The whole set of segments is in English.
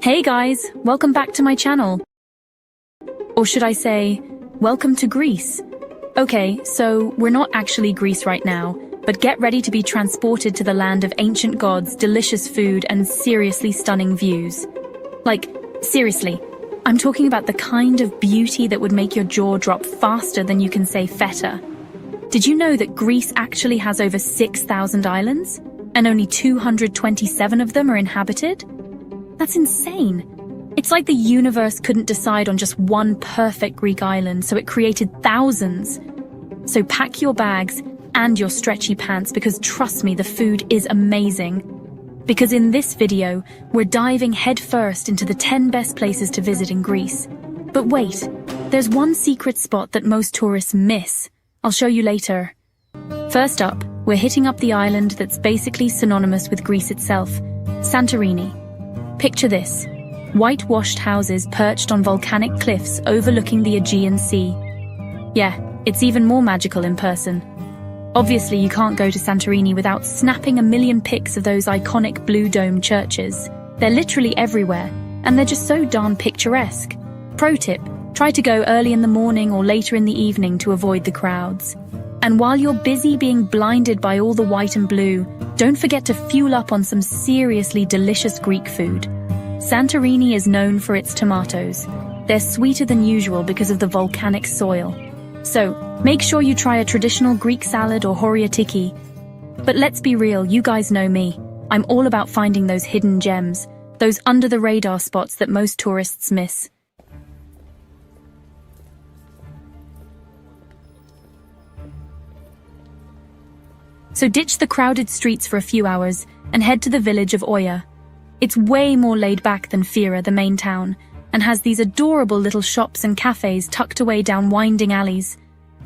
Hey guys, welcome back to my channel. Or should I say, welcome to Greece. Okay, so we're not actually Greece right now, but get ready to be transported to the land of ancient gods, delicious food, and seriously stunning views. Like, seriously, I'm talking about the kind of beauty that would make your jaw drop faster than you can say feta. Did you know that Greece actually has over 6,000 islands? And only 227 of them are inhabited? That's insane. It's like the universe couldn't decide on just one perfect Greek island, so it created thousands. So pack your bags and your stretchy pants, because trust me, the food is amazing. Because in this video, we're diving headfirst into the 10 best places to visit in Greece. But wait, there's one secret spot that most tourists miss. I'll show you later. First up, we're hitting up the island that's basically synonymous with Greece itself, Santorini. Picture this: whitewashed houses perched on volcanic cliffs overlooking the Aegean Sea. Yeah, it's even more magical in person. Obviously, you can't go to Santorini without snapping a million pics of those iconic blue dome churches. They're literally everywhere, and they're just so darn picturesque. Pro tip: try to go early in the morning or later in the evening to avoid the crowds. And while you're busy being blinded by all the white and blue, don't forget to fuel up on some seriously delicious Greek food. Santorini is known for its tomatoes. They're sweeter than usual because of the volcanic soil. So, make sure you try a traditional Greek salad or horiatiki. But let's be real, you guys know me. I'm all about finding those hidden gems, those under-the-radar spots that most tourists miss. So ditch the crowded streets for a few hours and head to the village of Oia. It's way more laid back than Fira, the main town, and has these adorable little shops and cafes tucked away down winding alleys.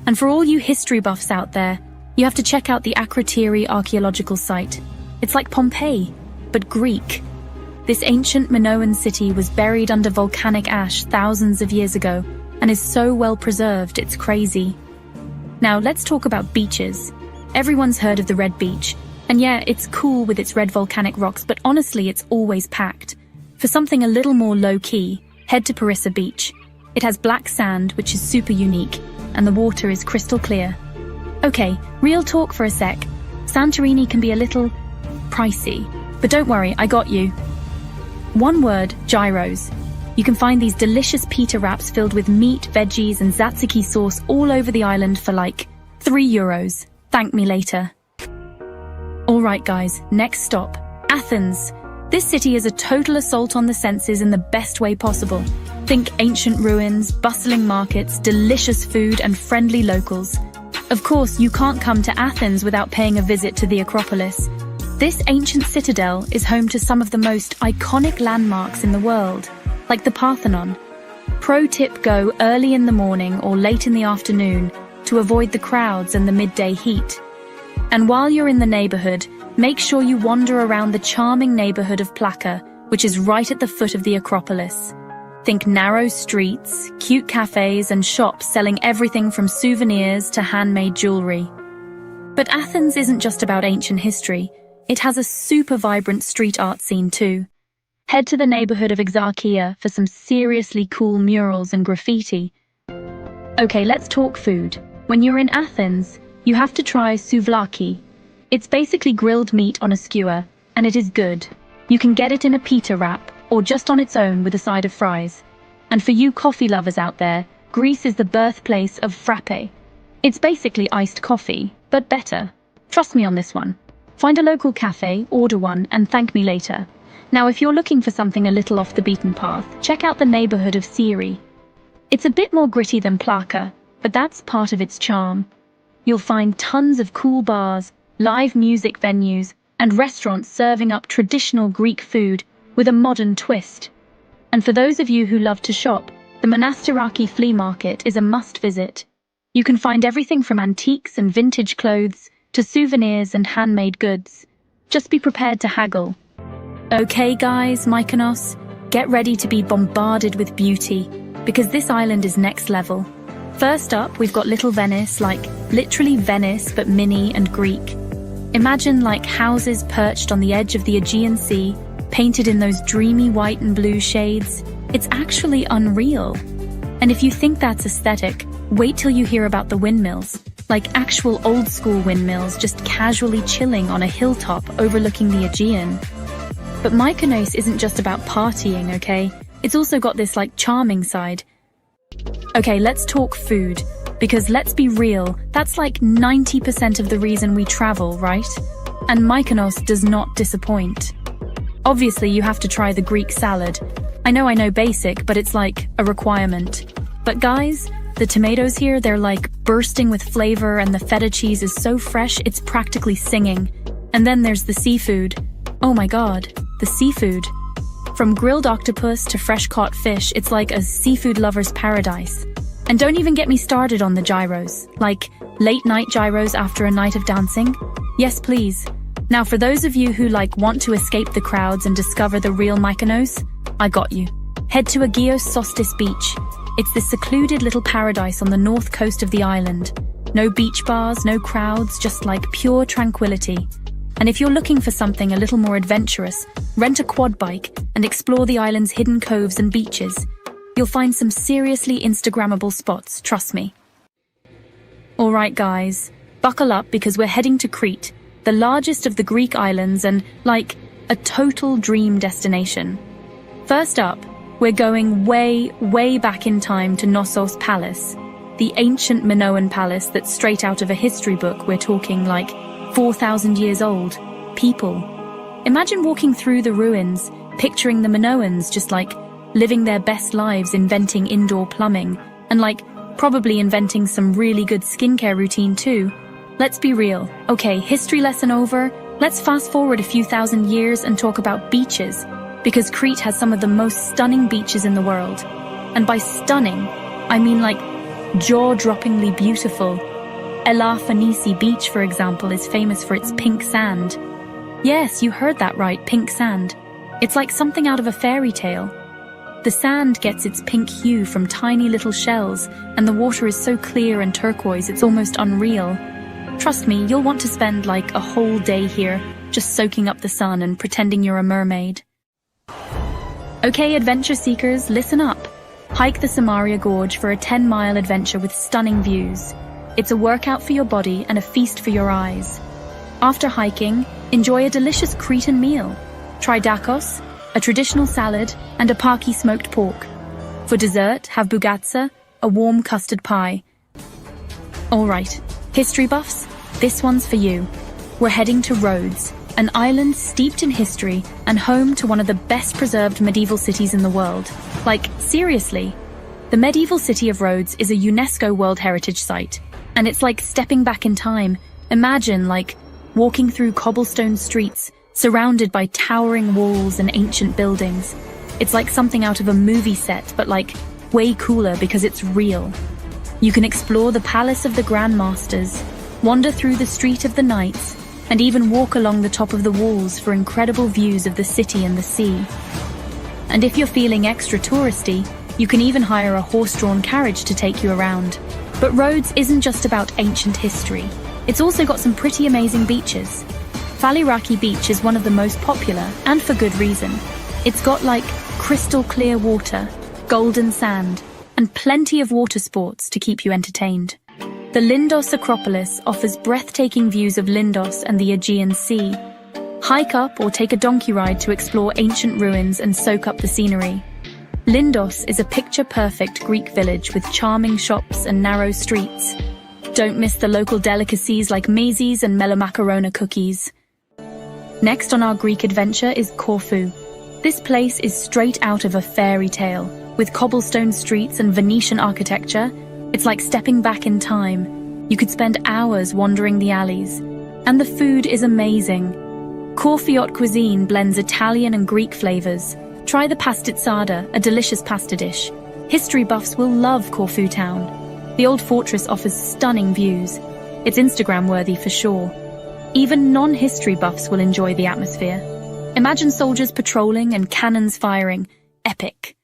And for all you history buffs out there, you have to check out the Akrotiri archaeological site. It's like Pompeii, but Greek. This ancient Minoan city was buried under volcanic ash thousands of years ago and is so well preserved, it's crazy. Now let's talk about beaches. Everyone's heard of the Red Beach, and yeah, it's cool with its red volcanic rocks, but honestly, it's always packed. For something a little more low-key, head to Parissa Beach. It has black sand, which is super unique, and the water is crystal clear. Okay, real talk for a sec. Santorini can be a little pricey, but don't worry, I got you. One word: gyros. You can find these delicious pita wraps filled with meat, veggies, and tzatziki sauce all over the island for like €3. Thank me later. Alright guys, next stop, Athens. This city is a total assault on the senses in the best way possible. Think ancient ruins, bustling markets, delicious food, and friendly locals. Of course, you can't come to Athens without paying a visit to the Acropolis. This ancient citadel is home to some of the most iconic landmarks in the world, like the Parthenon. Pro tip: go early in the morning or late in the afternoon to avoid the crowds and the midday heat. And while you're in the neighborhood, make sure you wander around the charming neighborhood of Plaka, which is right at the foot of the Acropolis. Think narrow streets, cute cafes, and shops selling everything from souvenirs to handmade jewelry. But Athens isn't just about ancient history. It has a super vibrant street art scene too. Head to the neighborhood of Exarchia for some seriously cool murals and graffiti. Okay, let's talk food. When you're in Athens, you have to try souvlaki. It's basically grilled meat on a skewer, and it is good. You can get it in a pita wrap, or just on its own with a side of fries. And for you coffee lovers out there, Greece is the birthplace of frappe. It's basically iced coffee, but better. Trust me on this one. Find a local cafe, order one, and thank me later. Now, if you're looking for something a little off the beaten path, check out the neighborhood of Syri. It's a bit more gritty than Plaka, but that's part of its charm. You'll find tons of cool bars, live music venues, and restaurants serving up traditional Greek food with a modern twist. And for those of you who love to shop, the Monastiraki flea market is a must-visit. You can find everything from antiques and vintage clothes to souvenirs and handmade goods. Just be prepared to haggle. Okay guys, Mykonos, get ready to be bombarded with beauty, because this island is next level. First up, we've got Little Venice, like literally Venice, but mini and Greek. Imagine like houses perched on the edge of the Aegean Sea, painted in those dreamy white and blue shades. It's actually unreal. And if you think that's aesthetic, wait till you hear about the windmills, like actual old-school windmills just casually chilling on a hilltop overlooking the Aegean. But Mykonos isn't just about partying, okay? It's also got this charming side. Okay, let's talk food, because let's be real, that's like 90% of the reason we travel, right? And Mykonos does not disappoint. Obviously, you have to try the Greek salad. I know basic, but it's like a requirement. But guys, the tomatoes here, they're like bursting with flavor, and the feta cheese is so fresh, it's practically singing. And then there's the seafood. Oh my god, the seafood. From grilled octopus to fresh-caught fish, it's like a seafood lover's paradise. And don't even get me started on the gyros, like late-night gyros after a night of dancing. Yes, please. Now, for those of you who want to escape the crowds and discover the real Mykonos, I got you. Head to Agios Sostis Beach. It's this secluded little paradise on the north coast of the island. No beach bars, no crowds, just pure tranquility. And if you're looking for something a little more adventurous, rent a quad bike and explore the island's hidden coves and beaches. You'll find some seriously Instagrammable spots, trust me. Alright guys, buckle up because we're heading to Crete, the largest of the Greek islands and, a total dream destination. First up, we're going way back in time to Knossos Palace, the ancient Minoan palace that's straight out of a history book. We're talking 4,000 years old. People. Imagine walking through the ruins, picturing the Minoans just living their best lives inventing indoor plumbing, and probably inventing some really good skincare routine too. Let's be real. Okay, history lesson over. Let's fast forward a few thousand years and talk about beaches, because Crete has some of the most stunning beaches in the world. And by stunning, I mean jaw-droppingly beautiful. Elafonisi Beach, for example, is famous for its pink sand. Yes, you heard that right, pink sand. It's like something out of a fairy tale. The sand gets its pink hue from tiny little shells, and the water is so clear and turquoise it's almost unreal. Trust me, you'll want to spend a whole day here, just soaking up the sun and pretending you're a mermaid. Okay, adventure seekers, listen up. Hike the Samaria Gorge for a 10-mile adventure with stunning views. It's a workout for your body and a feast for your eyes. After hiking, enjoy a delicious Cretan meal. Try dakos, a traditional salad, and a paki smoked pork. For dessert, have bougatsa, a warm custard pie. Alright, history buffs, this one's for you. We're heading to Rhodes, an island steeped in history and home to one of the best preserved medieval cities in the world. Seriously. The medieval city of Rhodes is a UNESCO World Heritage Site, and it's like stepping back in time. Imagine, walking through cobblestone streets, surrounded by towering walls and ancient buildings. It's like something out of a movie set, but way cooler because it's real. You can explore the Palace of the Grand Masters, wander through the Street of the Knights, and even walk along the top of the walls for incredible views of the city and the sea. And if you're feeling extra touristy, you can even hire a horse-drawn carriage to take you around. But Rhodes isn't just about ancient history. It's also got some pretty amazing beaches. Faliraki Beach is one of the most popular, and for good reason. It's got crystal clear water, golden sand, and plenty of water sports to keep you entertained. The Lindos Acropolis offers breathtaking views of Lindos and the Aegean Sea. Hike up or take a donkey ride to explore ancient ruins and soak up the scenery. Lindos is a picture-perfect Greek village with charming shops and narrow streets. Don't miss the local delicacies like mezes and melomakarona cookies. Next on our Greek adventure is Corfu. This place is straight out of a fairy tale. With cobblestone streets and Venetian architecture, it's like stepping back in time. You could spend hours wandering the alleys. And the food is amazing. Corfiot cuisine blends Italian and Greek flavors. Try the pastizzada, a delicious pasta dish. History buffs will love Corfu town. The old fortress offers stunning views. It's Instagram-worthy for sure. Even non-history buffs will enjoy the atmosphere. Imagine soldiers patrolling and cannons firing. Epic.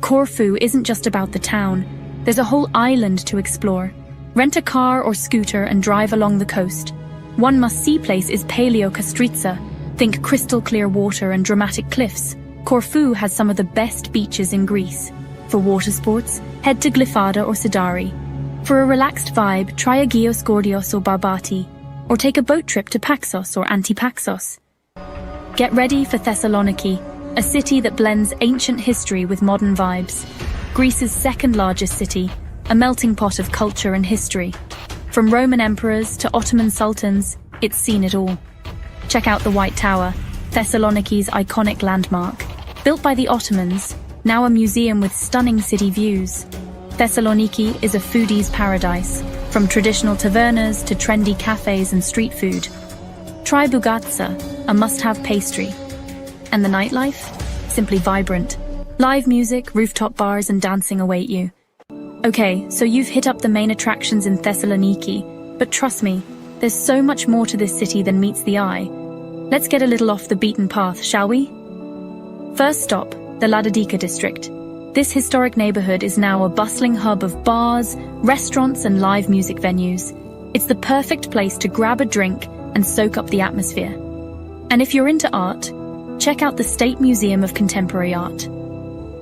Corfu isn't just about the town. There's a whole island to explore. Rent a car or scooter and drive along the coast. One must-see place is Paleo Kastritsa, Think crystal clear water and dramatic cliffs. Corfu has some of the best beaches in Greece. For water sports, head to Glyfada or Sidari. For a relaxed vibe, try Agios Gordios or Barbati, or take a boat trip to Paxos or Antipaxos. Get ready for Thessaloniki, a city that blends ancient history with modern vibes. Greece's second largest city, a melting pot of culture and history. From Roman emperors to Ottoman sultans, it's seen it all. Check out the White Tower, Thessaloniki's iconic landmark. Built by the Ottomans, now a museum with stunning city views. Thessaloniki is a foodie's paradise, from traditional tavernas to trendy cafes and street food. Try bougatsa, a must-have pastry. And the nightlife? Simply vibrant. Live music, rooftop bars, and dancing await you. Okay, so you've hit up the main attractions in Thessaloniki, but trust me, there's so much more to this city than meets the eye. Let's get a little off the beaten path, shall we? First stop, the Ladodica district. This historic neighborhood is now a bustling hub of bars, restaurants, and live music venues. It's the perfect place to grab a drink and soak up the atmosphere. And if you're into art, check out the State Museum of Contemporary Art.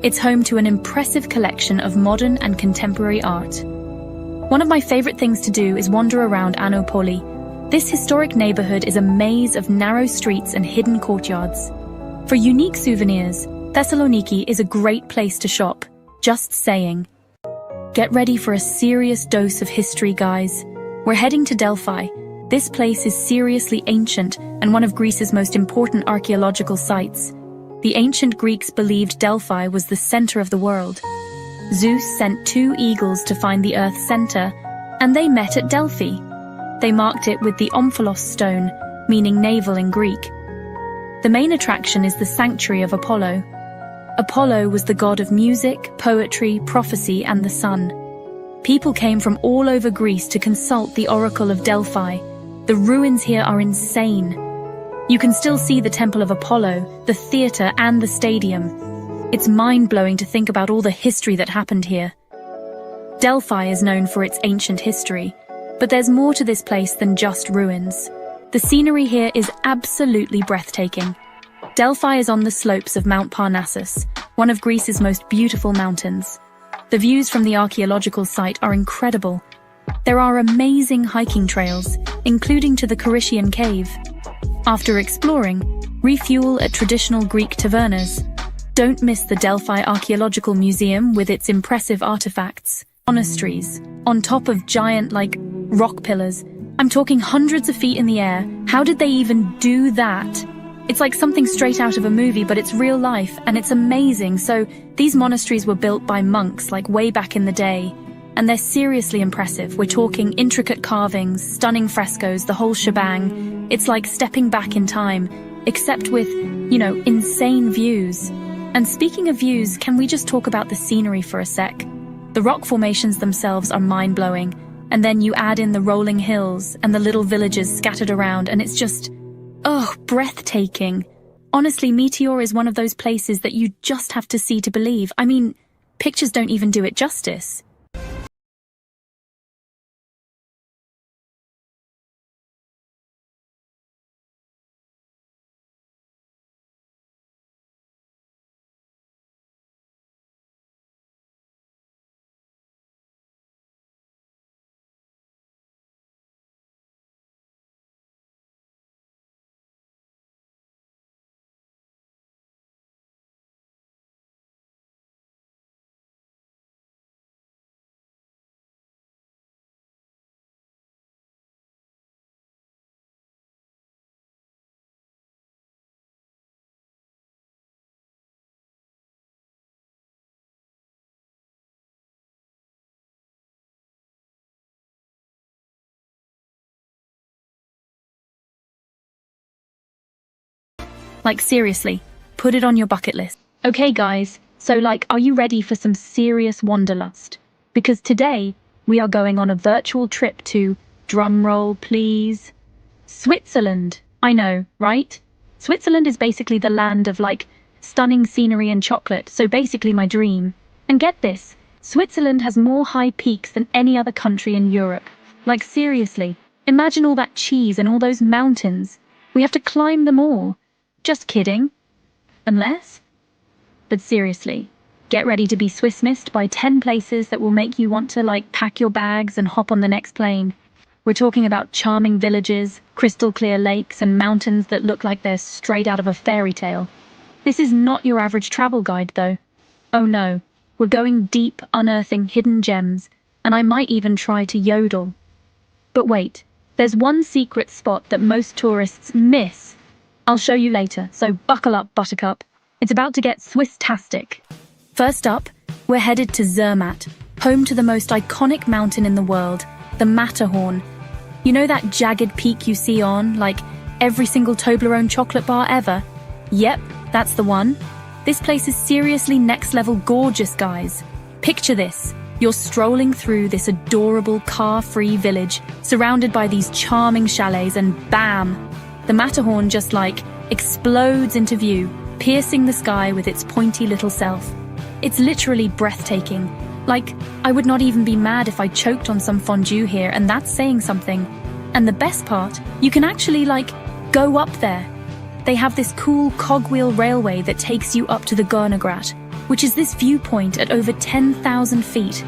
It's home to an impressive collection of modern and contemporary art. One of my favorite things to do is wander around Anopoli. This historic neighborhood is a maze of narrow streets and hidden courtyards. For unique souvenirs, Thessaloniki is a great place to shop, just saying. Get ready for a serious dose of history, guys. We're heading to Delphi. This place is seriously ancient and one of Greece's most important archaeological sites. The ancient Greeks believed Delphi was the center of the world. Zeus sent 2 eagles to find the Earth's center, and they met at Delphi. They marked it with the omphalos stone, meaning navel in Greek. The main attraction is the sanctuary of Apollo. Apollo was the god of music, poetry, prophecy, and the sun. People came from all over Greece to consult the Oracle of Delphi. The ruins here are insane. You can still see the Temple of Apollo, the theater, and the stadium. It's mind-blowing to think about all the history that happened here. Delphi is known for its ancient history, but there's more to this place than just ruins. The scenery here is absolutely breathtaking. Delphi is on the slopes of Mount Parnassus, one of Greece's most beautiful mountains. The views from the archaeological site are incredible. There are amazing hiking trails, including to the Carishian cave. After exploring, refuel at traditional Greek tavernas. Don't miss the Delphi Archaeological Museum with its impressive artifacts. Monasteries, on top of giant, rock pillars. I'm talking hundreds of feet in the air. How did they even do that? It's like something straight out of a movie, but it's real life, and it's amazing. So, these monasteries were built by monks, way back in the day. And they're seriously impressive. We're talking intricate carvings, stunning frescoes, the whole shebang. It's like stepping back in time, except with, insane views. And speaking of views, can we just talk about the scenery for a sec? The rock formations themselves are mind-blowing, and then you add in the rolling hills and the little villages scattered around, and it's just, breathtaking. Honestly, Meteor is one of those places that you just have to see to believe. I mean, pictures don't even do it justice. Seriously, put it on your bucket list. Okay, guys, so are you ready for some serious wanderlust? Because today, we are going on a virtual trip to, drumroll please, Switzerland. I know, right? Switzerland is basically the land of, stunning scenery and chocolate, so basically my dream. And get this, Switzerland has more high peaks than any other country in Europe. Seriously, imagine all that cheese and all those mountains. We have to climb them all. Just kidding. Unless? But seriously, get ready to be Swiss missed by 10 places that will make you want to, pack your bags and hop on the next plane. We're talking about charming villages, crystal clear lakes, and mountains that look like they're straight out of a fairy tale. This is not your average travel guide, though. Oh no, we're going deep, unearthing hidden gems, and I might even try to yodel. But wait, there's one secret spot that most tourists miss. I'll show you later, so buckle up, Buttercup. It's about to get Swiss-tastic. First up, we're headed to Zermatt, home to the most iconic mountain in the world, the Matterhorn. You know that jagged peak you see on, every single Toblerone chocolate bar ever? Yep, that's the one. This place is seriously next-level gorgeous, guys. Picture this. You're strolling through this adorable car-free village, surrounded by these charming chalets, and bam! The Matterhorn just, explodes into view, piercing the sky with its pointy little self. It's literally breathtaking. I would not even be mad if I choked on some fondue here, and that's saying something. And the best part, you can actually, go up there. They have this cool cogwheel railway that takes you up to the Gornergrat, which is this viewpoint at over 10,000 feet.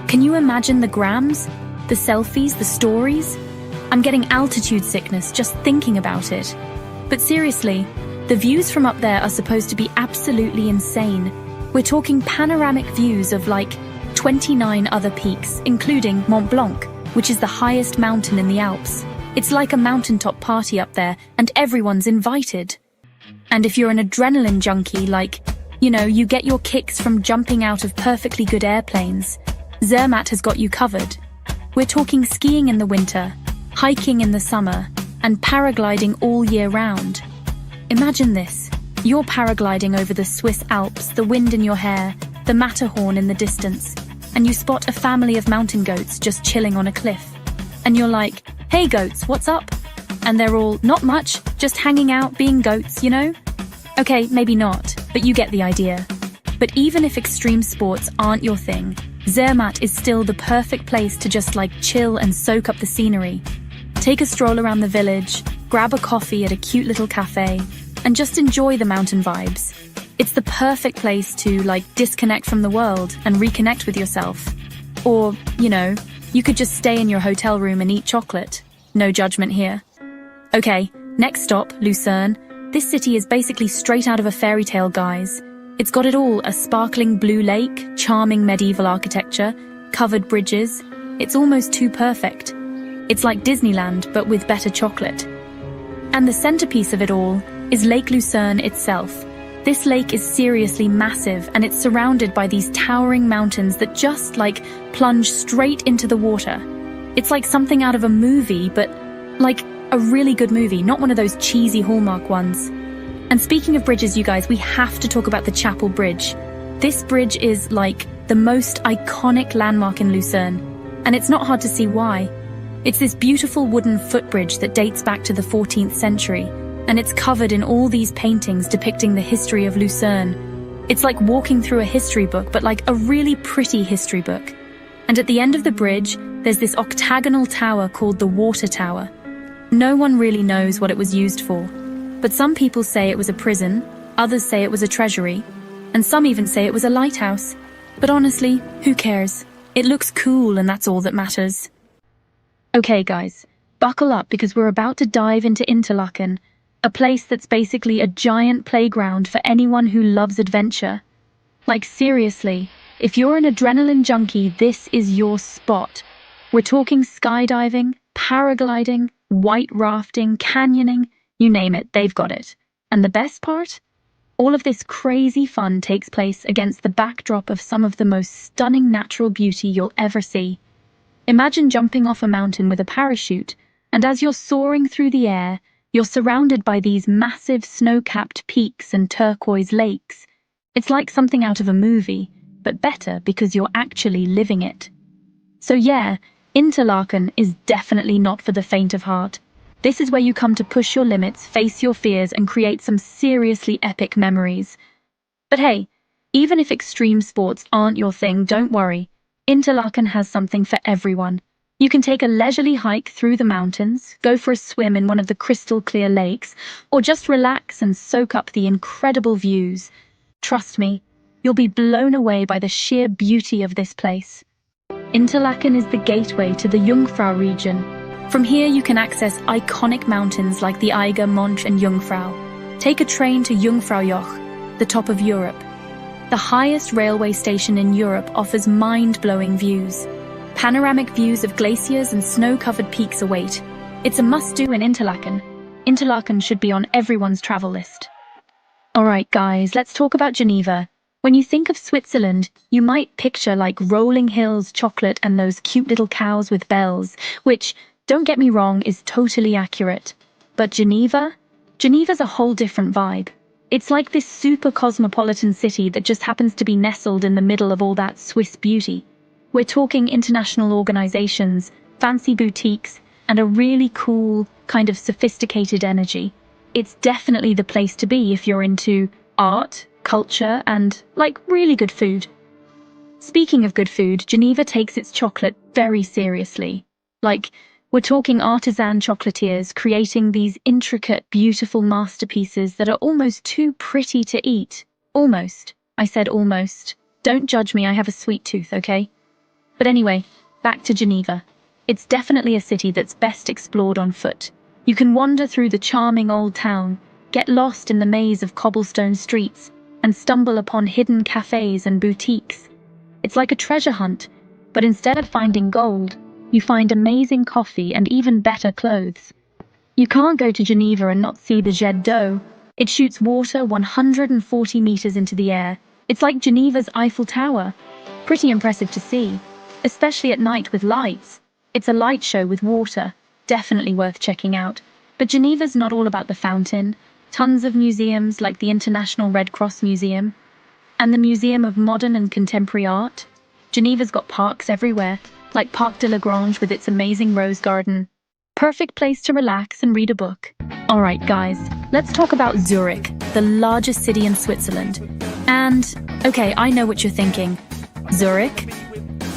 Can you imagine the grams, the selfies, the stories? I'm getting altitude sickness just thinking about it. But seriously, the views from up there are supposed to be absolutely insane. We're talking panoramic views of 29 other peaks, including Mont Blanc, which is the highest mountain in the Alps. It's like a mountaintop party up there, and everyone's invited. And if you're an adrenaline junkie, you get your kicks from jumping out of perfectly good airplanes, Zermatt has got you covered. We're talking skiing in the winter, hiking in the summer, and paragliding all year round. Imagine this. You're paragliding over the Swiss Alps, the wind in your hair, the Matterhorn in the distance, and you spot a family of mountain goats just chilling on a cliff. And you're like, "Hey goats, what's up?" And they're all, "Not much, just hanging out, being goats, you know?" Okay, maybe not, but you get the idea. But even if extreme sports aren't your thing, Zermatt is still the perfect place to just chill and soak up the scenery. Take a stroll around the village, grab a coffee at a cute little cafe, and just enjoy the mountain vibes. It's the perfect place to disconnect from the world and reconnect with yourself. Or, you could just stay in your hotel room and eat chocolate. No judgment here. Okay, next stop, Lucerne. This city is basically straight out of a fairy tale, guys. It's got it all, a sparkling blue lake, charming medieval architecture, covered bridges. It's almost too perfect. It's like Disneyland, but with better chocolate. And the centerpiece of it all is Lake Lucerne itself. This lake is seriously massive, and it's surrounded by these towering mountains that just, plunge straight into the water. It's like something out of a movie, but, a really good movie, not one of those cheesy Hallmark ones. And speaking of bridges, you guys, we have to talk about the Chapel Bridge. This bridge is, the most iconic landmark in Lucerne, and it's not hard to see why. It's this beautiful wooden footbridge that dates back to the 14th century, and it's covered in all these paintings depicting the history of Lucerne. It's like walking through a history book, but a really pretty history book. And at the end of the bridge, there's this octagonal tower called the Water Tower. No one really knows what it was used for, but some people say it was a prison, others say it was a treasury, and some even say it was a lighthouse. But honestly, who cares? It looks cool, and that's all that matters. Okay guys, buckle up because we're about to dive into Interlaken, a place that's basically a giant playground for anyone who loves adventure. Seriously, if you're an adrenaline junkie, this is your spot. We're talking skydiving, paragliding, white rafting, canyoning, you name it, they've got it. And the best part? All of this crazy fun takes place against the backdrop of some of the most stunning natural beauty you'll ever see. Imagine jumping off a mountain with a parachute, and as you're soaring through the air, you're surrounded by these massive snow-capped peaks and turquoise lakes. It's like something out of a movie, but better because you're actually living it. So yeah, Interlaken is definitely not for the faint of heart. This is where you come to push your limits, face your fears, and create some seriously epic memories. But hey, even if extreme sports aren't your thing, don't worry. Interlaken has something for everyone. You can take a leisurely hike through the mountains, go for a swim in one of the crystal-clear lakes, or just relax and soak up the incredible views. Trust me, you'll be blown away by the sheer beauty of this place. Interlaken is the gateway to the Jungfrau region. From here you can access iconic mountains like the Eiger, Monch and Jungfrau. Take a train to Jungfraujoch, the top of Europe. The highest railway station in Europe offers mind-blowing views. Panoramic views of glaciers and snow-covered peaks await. It's a must-do in Interlaken. Interlaken should be on everyone's travel list. Alright guys, let's talk about Geneva. When you think of Switzerland, you might picture like rolling hills, chocolate, and those cute little cows with bells, which, don't get me wrong, is totally accurate. But Geneva's a whole different vibe. It's like this super cosmopolitan city that just happens to be nestled in the middle of all that Swiss beauty. We're talking international organizations, fancy boutiques, and a really cool, kind of sophisticated energy. It's definitely the place to be if you're into art, culture, and, like, really good food. Speaking of good food, Geneva takes its chocolate very seriously. Like, we're talking artisan chocolatiers creating these intricate, beautiful masterpieces that are almost too pretty to eat. Almost. I said almost. Don't judge me, I have a sweet tooth, okay? But anyway, back to Geneva. It's definitely a city that's best explored on foot. You can wander through the charming old town, get lost in the maze of cobblestone streets, and stumble upon hidden cafes and boutiques. It's like a treasure hunt, but instead of finding gold, you find amazing coffee and even better clothes. You can't go to Geneva and not see the Jet d'eau. It shoots water 140 meters into the air. It's like Geneva's Eiffel Tower. Pretty impressive to see. Especially at night with lights. It's a light show with water, definitely worth checking out. But Geneva's not all about the fountain. Tons of museums like the International Red Cross Museum and the Museum of Modern and Contemporary Art. Geneva's got parks everywhere, like Parc de la Grange with its amazing rose garden. Perfect place to relax and read a book. Alright guys, let's talk about Zurich, the largest city in Switzerland. And, okay, I know what you're thinking. Zurich?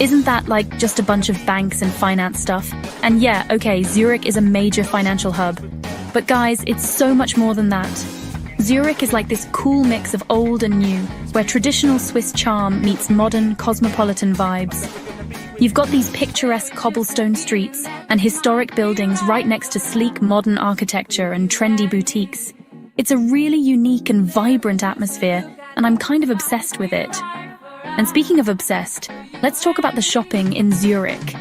Isn't that like just a bunch of banks and finance stuff? And yeah, okay, Zurich is a major financial hub. But guys, it's so much more than that. Zurich is like this cool mix of old and new, where traditional Swiss charm meets modern, cosmopolitan vibes. You've got these picturesque cobblestone streets and historic buildings right next to sleek modern architecture and trendy boutiques. It's a really unique and vibrant atmosphere, and I'm kind of obsessed with it. And speaking of obsessed, let's talk about the shopping in Zurich.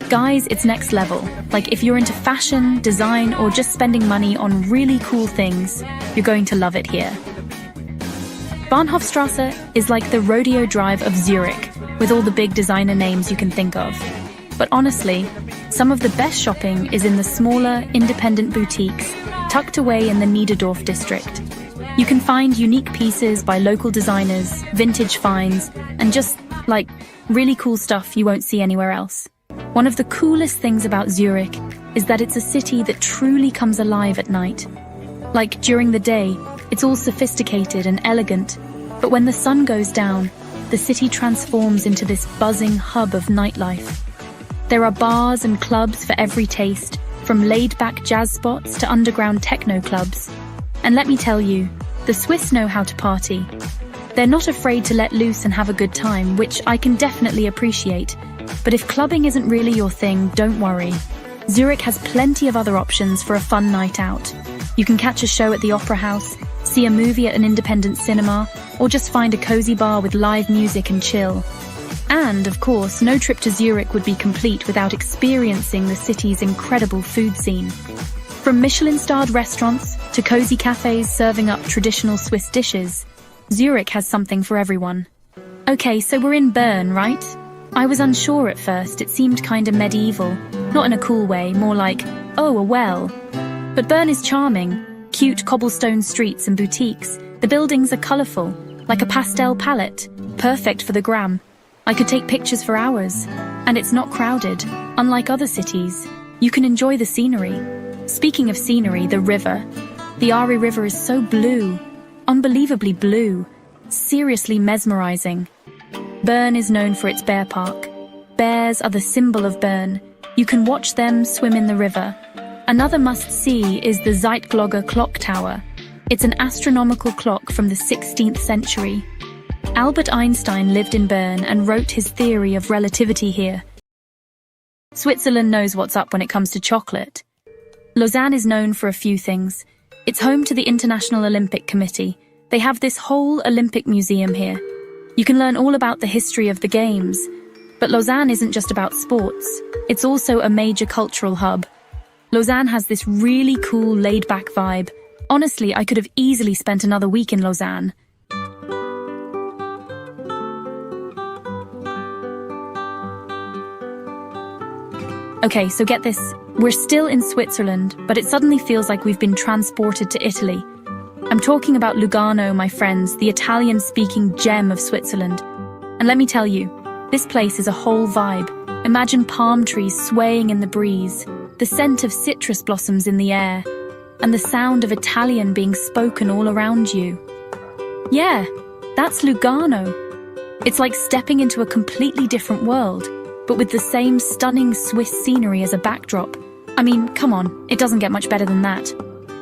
Guys, it's next level. Like, if you're into fashion, design, or just spending money on really cool things, you're going to love it here. Bahnhofstrasse is like the rodeo drive of Zurich, with all the big designer names you can think of. But honestly, some of the best shopping is in the smaller, independent boutiques tucked away in the Niederdorf district. You can find unique pieces by local designers, vintage finds, and just, like, really cool stuff you won't see anywhere else. One of the coolest things about Zurich is that it's a city that truly comes alive at night. Like, during the day, it's all sophisticated and elegant, but when the sun goes down, the city transforms into this buzzing hub of nightlife. There are bars and clubs for every taste, from laid-back jazz spots to underground techno clubs. And let me tell you, the Swiss know how to party. They're not afraid to let loose and have a good time, which I can definitely appreciate. But if clubbing isn't really your thing, don't worry. Zurich has plenty of other options for a fun night out. You can catch a show at the Opera House, see a movie at an independent cinema, or just find a cozy bar with live music and chill. And, of course, no trip to Zurich would be complete without experiencing the city's incredible food scene. From Michelin-starred restaurants to cozy cafes serving up traditional Swiss dishes, Zurich has something for everyone. Okay, so we're in Bern, right? I was unsure at first. It seemed kinda medieval. Not in a cool way, more like, oh, a well. But Bern is charming. Cute cobblestone streets and boutiques. The buildings are colourful, like a pastel palette. Perfect for the gram. I could take pictures for hours. And it's not crowded, unlike other cities. You can enjoy the scenery. Speaking of scenery, the river. The Ari River is so blue. Unbelievably blue. Seriously mesmerizing. Bern is known for its bear park. Bears are the symbol of Bern. You can watch them swim in the river. Another must-see is the Zeitglocke clock tower. It's an astronomical clock from the 16th century. Albert Einstein lived in Bern and wrote his theory of relativity here. Switzerland knows what's up when it comes to chocolate. Lausanne is known for a few things. It's home to the International Olympic Committee. They have this whole Olympic museum here. You can learn all about the history of the Games. But Lausanne isn't just about sports. It's also a major cultural hub. Lausanne has this really cool, laid-back vibe. Honestly, I could have easily spent another week in Lausanne. Okay, so get this. We're still in Switzerland, but it suddenly feels like we've been transported to Italy. I'm talking about Lugano, my friends, the Italian-speaking gem of Switzerland. And let me tell you, this place is a whole vibe. Imagine palm trees swaying in the breeze, the scent of citrus blossoms in the air, and the sound of Italian being spoken all around you. Yeah, that's Lugano. It's like stepping into a completely different world, but with the same stunning Swiss scenery as a backdrop. I mean, come on, it doesn't get much better than that.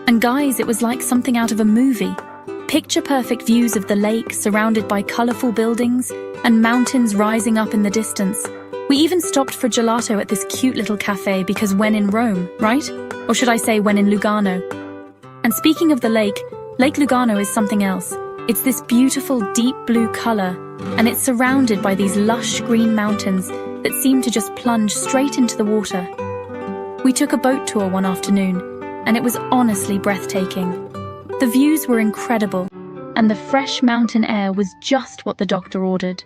And guys, it was like something out of a movie. Picture-perfect views of the lake surrounded by colourful buildings and mountains rising up in the distance. We even stopped for gelato at this cute little cafe because when in Rome, right? Or should I say when in Lugano? And speaking of the lake, Lake Lugano is something else. It's this beautiful deep blue colour, and it's surrounded by these lush green mountains that seem to just plunge straight into the water. We took a boat tour one afternoon, and it was honestly breathtaking. The views were incredible, and the fresh mountain air was just what the doctor ordered.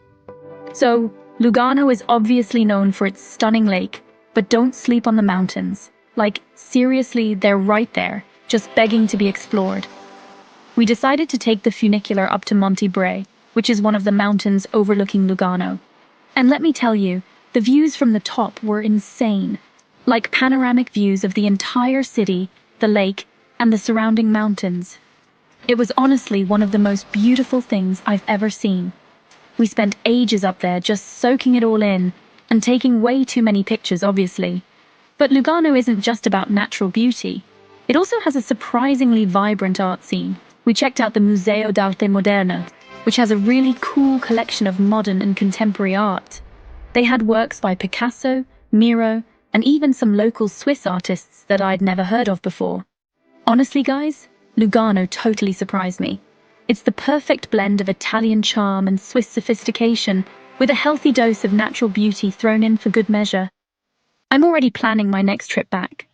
So, Lugano is obviously known for its stunning lake, but don't sleep on the mountains. Like, seriously, they're right there, just begging to be explored. We decided to take the funicular up to Monte Bre, which is one of the mountains overlooking Lugano. And let me tell you, the views from the top were insane. Like panoramic views of the entire city, the lake, and the surrounding mountains. It was honestly one of the most beautiful things I've ever seen. We spent ages up there just soaking it all in, and taking way too many pictures, obviously. But Lugano isn't just about natural beauty. It also has a surprisingly vibrant art scene. We checked out the Museo d'Arte Moderna, which has a really cool collection of modern and contemporary art. They had works by Picasso, Miro, and even some local Swiss artists that I'd never heard of before. Honestly, guys, Lugano totally surprised me. It's the perfect blend of Italian charm and Swiss sophistication, with a healthy dose of natural beauty thrown in for good measure. I'm already planning my next trip back.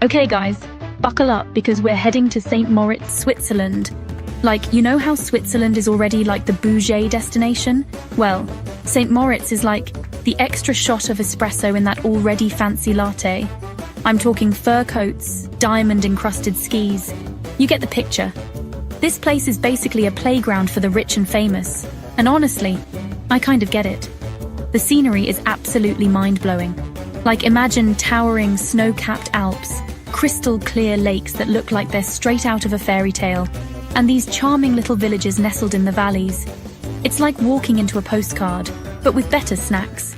Okay, guys, buckle up because we're heading to St. Moritz, Switzerland. Like, you know how Switzerland is already like the bougie destination? Well, St. Moritz is like the extra shot of espresso in that already fancy latte. I'm talking fur coats, diamond-encrusted skis. You get the picture. This place is basically a playground for the rich and famous. And honestly, I kind of get it. The scenery is absolutely mind-blowing. Like, imagine towering snow-capped Alps, crystal clear lakes that look like they're straight out of a fairy tale, and these charming little villages nestled in the valleys. It's like walking into a postcard, but with better snacks.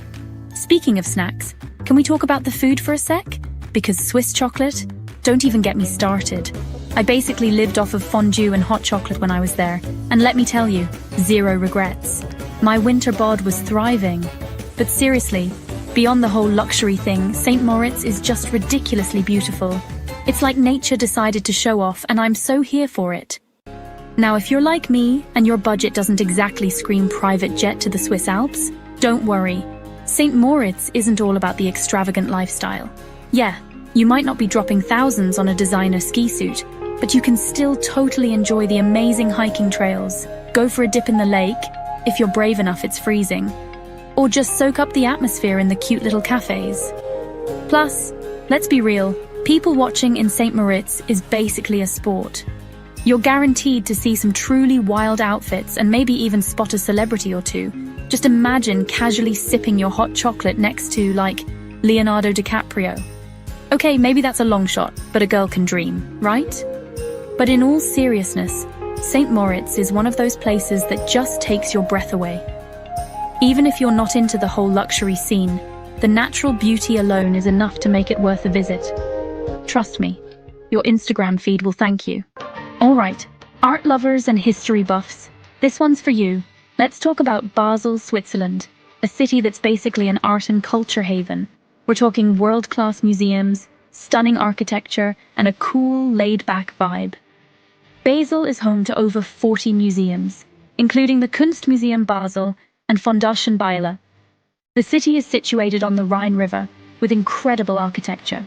Speaking of snacks, can we talk about the food for a sec? Because Swiss chocolate? Don't even get me started. I basically lived off of fondue and hot chocolate when I was there, and let me tell you, zero regrets. My winter bod was thriving. But seriously, beyond the whole luxury thing, St. Moritz is just ridiculously beautiful. It's like nature decided to show off, and I'm so here for it. Now, if you're like me, and your budget doesn't exactly scream private jet to the Swiss Alps, don't worry. St. Moritz isn't all about the extravagant lifestyle. Yeah, you might not be dropping thousands on a designer ski suit, but you can still totally enjoy the amazing hiking trails, go for a dip in the lake, if you're brave enough it's freezing, or just soak up the atmosphere in the cute little cafes. Plus, let's be real, people watching in St. Moritz is basically a sport. You're guaranteed to see some truly wild outfits and maybe even spot a celebrity or two. Just imagine casually sipping your hot chocolate next to, like, Leonardo DiCaprio. Okay, maybe that's a long shot, but a girl can dream, right? But in all seriousness, St. Moritz is one of those places that just takes your breath away. Even if you're not into the whole luxury scene, The natural beauty alone is enough to make it worth a visit. Trust me, your Instagram feed will thank you. All right, art lovers and history buffs, this one's for you. Let's talk about Basel, Switzerland, a city that's basically an art and culture haven. We're talking world-class museums, stunning architecture, and a cool, laid-back vibe. Basel is home to over 40 museums, including the Kunstmuseum Basel and Fondation Bayerle. The city is situated on the Rhine River, with incredible architecture.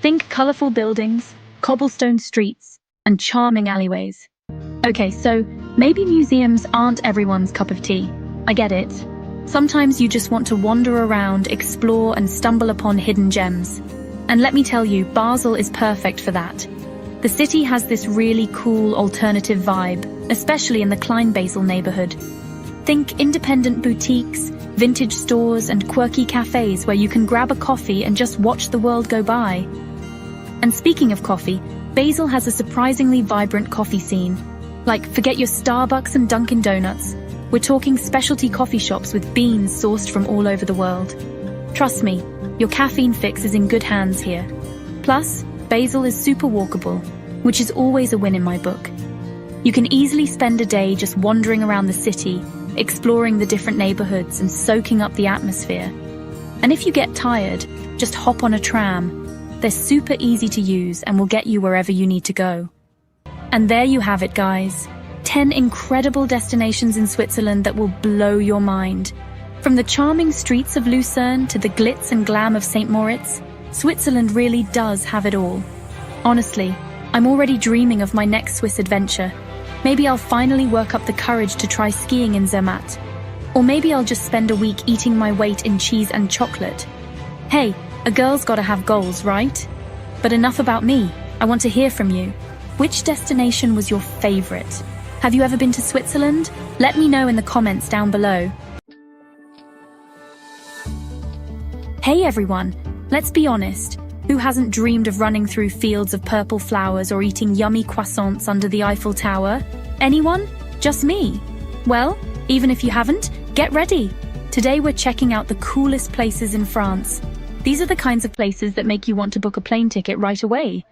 Think colorful buildings, cobblestone streets, and charming alleyways. Okay, so maybe museums aren't everyone's cup of tea. I get it. Sometimes you just want to wander around, explore, and stumble upon hidden gems. And let me tell you, Basel is perfect for that. The city has this really cool alternative vibe, especially in the Kleinbasel neighborhood. Think independent boutiques, vintage stores, and quirky cafes where you can grab a coffee and just watch the world go by. And speaking of coffee, Basel has a surprisingly vibrant coffee scene. Like, forget your Starbucks and Dunkin' Donuts. We're talking specialty coffee shops with beans sourced from all over the world. Trust me, your caffeine fix is in good hands here. Plus, Basel is super walkable, which is always a win in my book. You can easily spend a day just wandering around the city, exploring the different neighborhoods and soaking up the atmosphere. And if you get tired, just hop on a tram. They're super easy to use and will get you wherever you need to go. And there you have it, guys. 10 incredible destinations in Switzerland that will blow your mind. From the charming streets of Lucerne to the glitz and glam of St. Moritz, Switzerland really does have it all. Honestly, I'm already dreaming of my next Swiss adventure. Maybe I'll finally work up the courage to try skiing in Zermatt. Or maybe I'll just spend a week eating my weight in cheese and chocolate. Hey, a girl's gotta have goals, right? But enough about me. I want to hear from you. Which destination was your favorite? Have you ever been to Switzerland? Let me know in the comments down below. Hey everyone, let's be honest. Who hasn't dreamed of running through fields of purple flowers or eating yummy croissants under the Eiffel Tower? Anyone? Just me? Well, even if you haven't, get ready. Today we're checking out the coolest places in France. These are the kinds of places that make you want to book a plane ticket right away.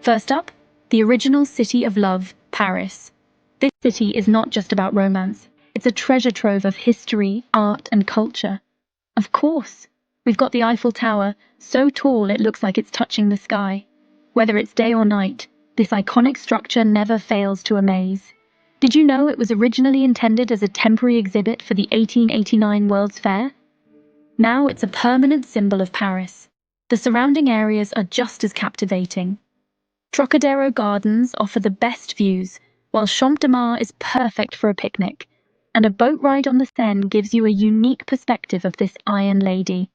First up, the original city of love, Paris. This city is not just about romance. It's a treasure trove of history, art, and culture. Of course, we've got the Eiffel Tower, so tall it looks like it's touching the sky. Whether it's day or night, this iconic structure never fails to amaze. Did you know it was originally intended as a temporary exhibit for the 1889 World's Fair? Now it's a permanent symbol of Paris. The surrounding areas are just as captivating. Trocadero Gardens offer the best views, while Champ de Mars is perfect for a picnic, and a boat ride on the Seine gives you a unique perspective of this Iron Lady.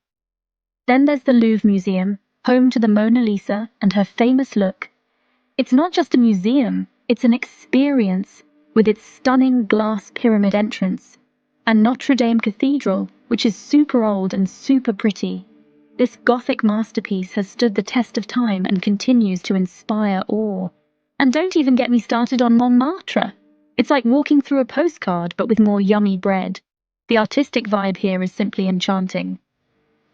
Then there's the Louvre Museum, home to the Mona Lisa and her famous look. It's not just a museum, it's an experience, with its stunning glass pyramid entrance, and Notre Dame Cathedral, which is super old and super pretty. This Gothic masterpiece has stood the test of time and continues to inspire awe. And don't even get me started on Montmartre. It's like walking through a postcard, but with more yummy bread. The artistic vibe here is simply enchanting.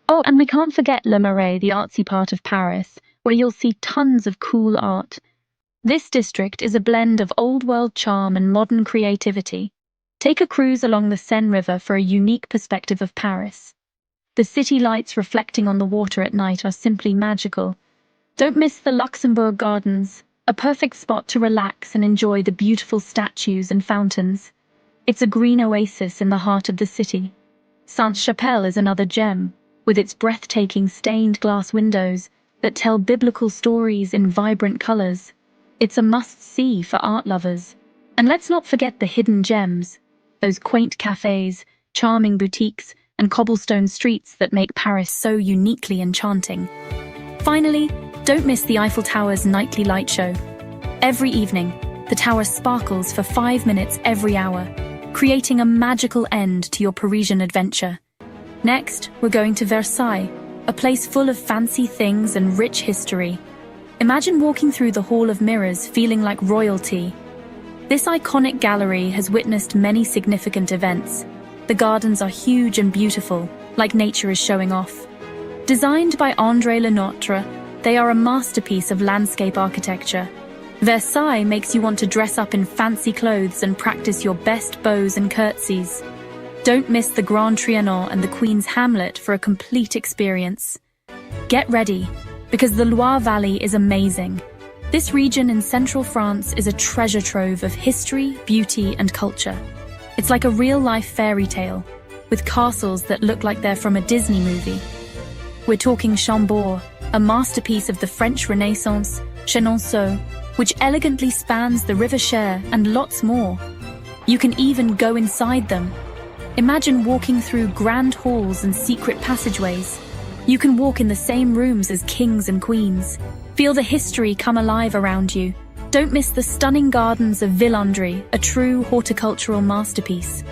Oh, and we can't forget Le Marais, the artsy part of Paris, where you'll see tons of cool art. This district is a blend of old-world charm and modern creativity. Take a cruise along the Seine River for a unique perspective of Paris. The city lights reflecting on the water at night are simply magical. Don't miss the Luxembourg Gardens, a perfect spot to relax and enjoy the beautiful statues and fountains. It's a green oasis in the heart of the city. Sainte-Chapelle is another gem, with its breathtaking stained glass windows that tell biblical stories in vibrant colors. It's a must-see for art lovers. And let's not forget the hidden gems, those quaint cafes, charming boutiques, and cobblestone streets that make Paris so uniquely enchanting. Finally, don't miss the Eiffel Tower's nightly light show. Every evening, the tower sparkles for 5 minutes every hour, creating a magical end to your Parisian adventure. Next, we're going to Versailles, a place full of fancy things and rich history. Imagine walking through the Hall of Mirrors feeling like royalty. This iconic gallery has witnessed many significant events. The gardens are huge and beautiful, like nature is showing off. Designed by André Lenotre, they are a masterpiece of landscape architecture. Versailles makes you want to dress up in fancy clothes and practice your best bows and curtsies. Don't miss the Grand Trianon and the Queen's Hamlet for a complete experience. Get ready, because the Loire Valley is amazing. This region in central France is a treasure trove of history, beauty, and culture. It's like a real-life fairy tale, with castles that look like they're from a Disney movie. We're talking Chambord, a masterpiece of the French Renaissance, Chenonceau, which elegantly spans the River Cher, and lots more. You can even go inside them. Imagine walking through grand halls and secret passageways. You can walk in the same rooms as kings and queens. Feel the history come alive around you. Don't miss the stunning gardens of Villandry, a true horticultural masterpiece.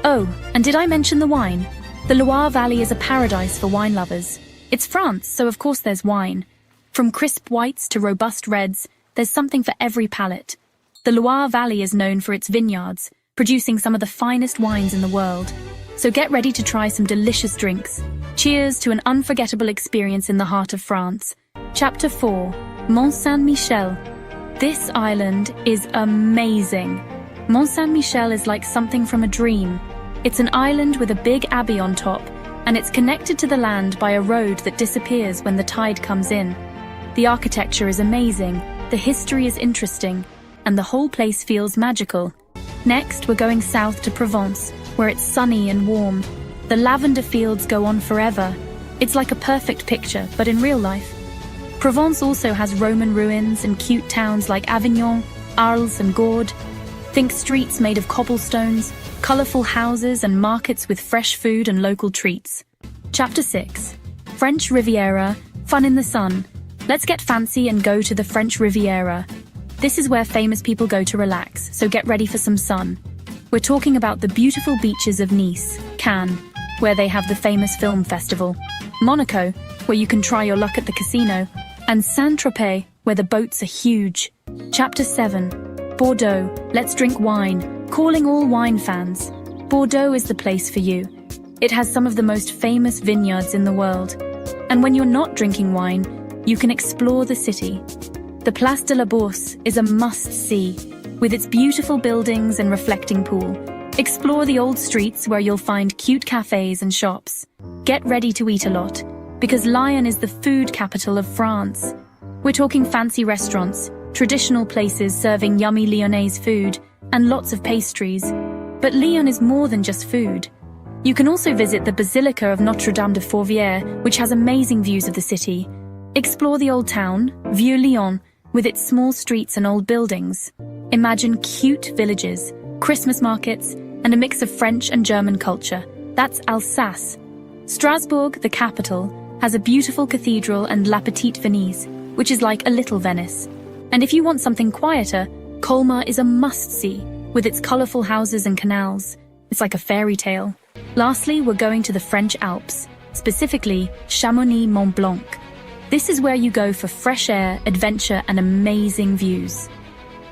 Oh, and did I mention the wine? The Loire Valley is a paradise for wine lovers. It's France, so of course there's wine. From crisp whites to robust reds, there's something for every palate. The Loire Valley is known for its vineyards, producing some of the finest wines in the world. So get ready to try some delicious drinks. Cheers to an unforgettable experience in the heart of France. Chapter 4, Mont Saint-Michel. This island is amazing. Mont Saint-Michel is like something from a dream. It's an island with a big abbey on top, and it's connected to the land by a road that disappears when the tide comes in. The architecture is amazing, the history is interesting, and the whole place feels magical. Next, we're going south to Provence, where it's sunny and warm. The lavender fields go on forever. It's like a perfect picture, but in real life. Provence also has Roman ruins and cute towns like Avignon, Arles and Gordes. Think streets made of cobblestones, colourful houses and markets with fresh food and local treats. Chapter 6. French Riviera, fun in the sun. Let's get fancy and go to the French Riviera. This is where famous people go to relax, so get ready for some sun. We're talking about the beautiful beaches of Nice, Cannes, where they have the famous film festival, Monaco, where you can try your luck at the casino, and Saint-Tropez, where the boats are huge. Chapter 7. Bordeaux, let's drink wine, calling all wine fans. Bordeaux is the place for you. It has some of the most famous vineyards in the world. And when you're not drinking wine, you can explore the city. The Place de la Bourse is a must-see, with its beautiful buildings and reflecting pool. Explore the old streets where you'll find cute cafes and shops. Get ready to eat a lot, because Lyon is the food capital of France. We're talking fancy restaurants, traditional places serving yummy Lyonnaise food, and lots of pastries. But Lyon is more than just food. You can also visit the Basilica of Notre-Dame de Fourvière, which has amazing views of the city. Explore the old town, Vieux-Lyon, with its small streets and old buildings. Imagine cute villages, Christmas markets, and a mix of French and German culture. That's Alsace. Strasbourg, the capital, has a beautiful cathedral and La Petite Venise, which is like a little Venice. And if you want something quieter, Colmar is a must-see, with its colourful houses and canals. It's like a fairy tale. Lastly, we're going to the French Alps, specifically Chamonix-Mont Blanc. This is where you go for fresh air, adventure, and amazing views.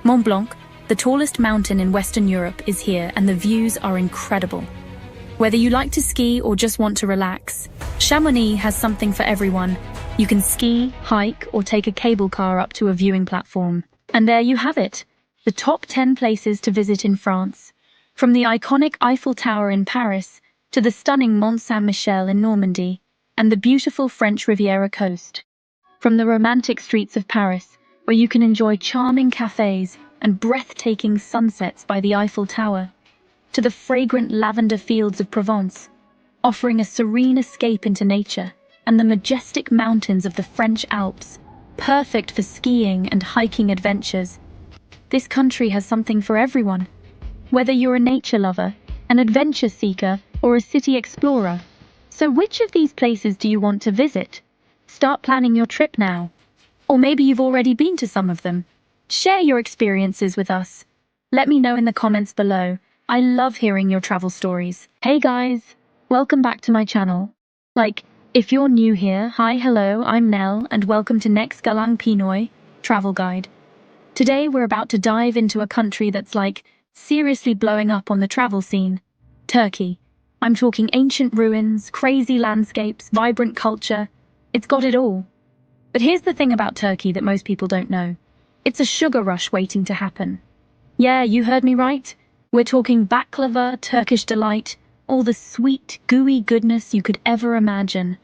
Mont Blanc, the tallest mountain in Western Europe, is here, and the views are incredible. Whether you like to ski or just want to relax, Chamonix has something for everyone. You can ski, hike, or take a cable car up to a viewing platform. And there you have it, the top 10 places to visit in France. From the iconic Eiffel Tower in Paris to the stunning Mont Saint-Michel in Normandy and the beautiful French Riviera coast. From the romantic streets of Paris, where you can enjoy charming cafes and breathtaking sunsets by the Eiffel Tower, to the fragrant lavender fields of Provence, offering a serene escape into nature, and the majestic mountains of the French Alps, perfect for skiing and hiking adventures. This country has something for everyone. Whether you're a nature lover, an adventure seeker, or a city explorer. So which of these places do you want to visit? Start planning your trip now. Or maybe you've already been to some of them. Share your experiences with us. Let me know in the comments below. I love hearing your travel stories. Hey guys, welcome back to my channel. If you're new here, hi, hello, I'm Nell, and welcome to Neks Galang Pinoy, travel guide. Today we're about to dive into a country that's seriously blowing up on the travel scene. Turkey. I'm talking ancient ruins, crazy landscapes, vibrant culture. It's got it all. But here's the thing about Turkey that most people don't know. It's a sugar rush waiting to happen. Yeah, you heard me right. We're talking baklava, Turkish delight, all the sweet, gooey goodness you could ever imagine.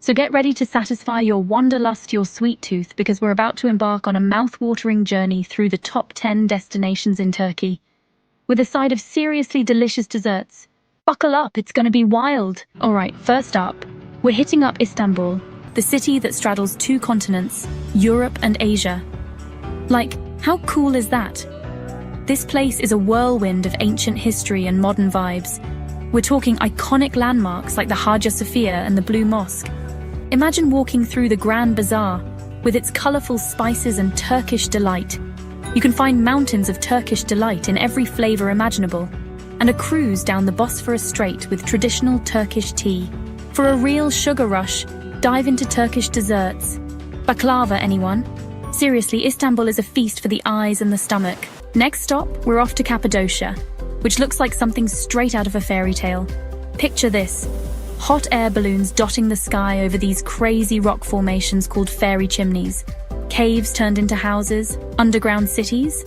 So get ready to satisfy your wanderlust, your sweet tooth, because we're about to embark on a mouth-watering journey through the top 10 destinations in Turkey. With a side of seriously delicious desserts. Buckle up, it's gonna be wild. Alright, first up, we're hitting up Istanbul, the city that straddles two continents, Europe and Asia. Like, how cool is that? This place is a whirlwind of ancient history and modern vibes. We're talking iconic landmarks like the Hagia Sophia and the Blue Mosque. Imagine walking through the Grand Bazaar with its colorful spices and Turkish delight. You can find mountains of Turkish delight in every flavor imaginable, and a cruise down the Bosphorus Strait with traditional Turkish tea. For a real sugar rush, dive into Turkish desserts. Baklava, anyone? Seriously, Istanbul is a feast for the eyes and the stomach. Next stop, we're off to Cappadocia, which looks like something straight out of a fairy tale. Picture this. Hot air balloons dotting the sky over these crazy rock formations called fairy chimneys. Caves turned into houses, underground cities.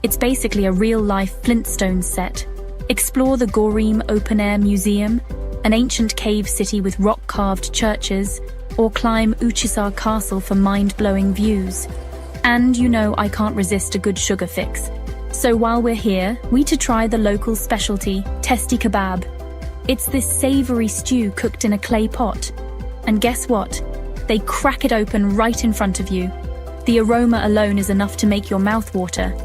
It's basically a real-life Flintstones set. Explore the Gorim Open-Air Museum, an ancient cave city with rock-carved churches, or climb Uchisar Castle for mind-blowing views. And you know I can't resist a good sugar fix. So while we're here, we to try the local specialty, testi kebab. It's this savory stew cooked in a clay pot. And guess what? They crack it open right in front of you. The aroma alone is enough to make your mouth water.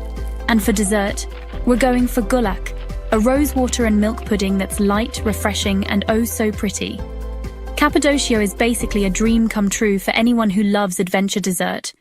And for dessert, we're going for gulak, a rosewater and milk pudding that's light, refreshing, and oh so pretty. Cappadocia is basically a dream come true for anyone who loves adventure dessert.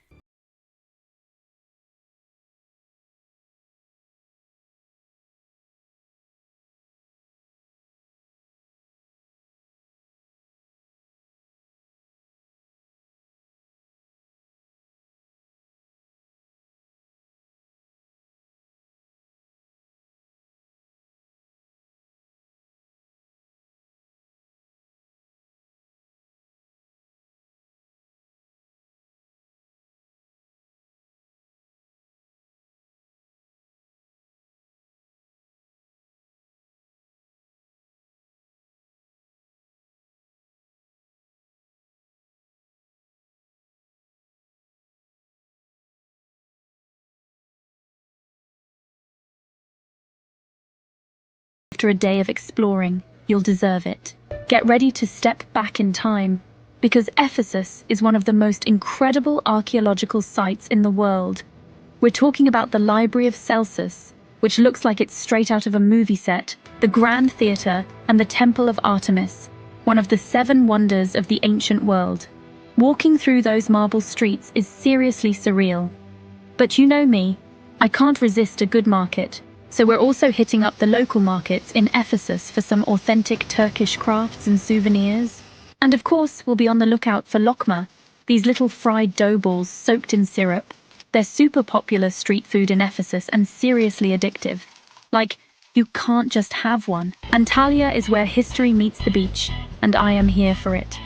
After a day of exploring, you'll deserve it. Get ready to step back in time, because Ephesus is one of the most incredible archaeological sites in the world. We're talking about the Library of Celsus, which looks like it's straight out of a movie set, the Grand Theatre, and the Temple of Artemis, one of the 7 wonders of the ancient world. Walking through those marble streets is seriously surreal. But you know me, I can't resist a good market. So we're also hitting up the local markets in Ephesus for some authentic Turkish crafts and souvenirs. And of course, we'll be on the lookout for lokma, these little fried dough balls soaked in syrup. They're super popular street food in Ephesus and seriously addictive. Like, you can't just have one. Antalya is where history meets the beach, and I am here for it.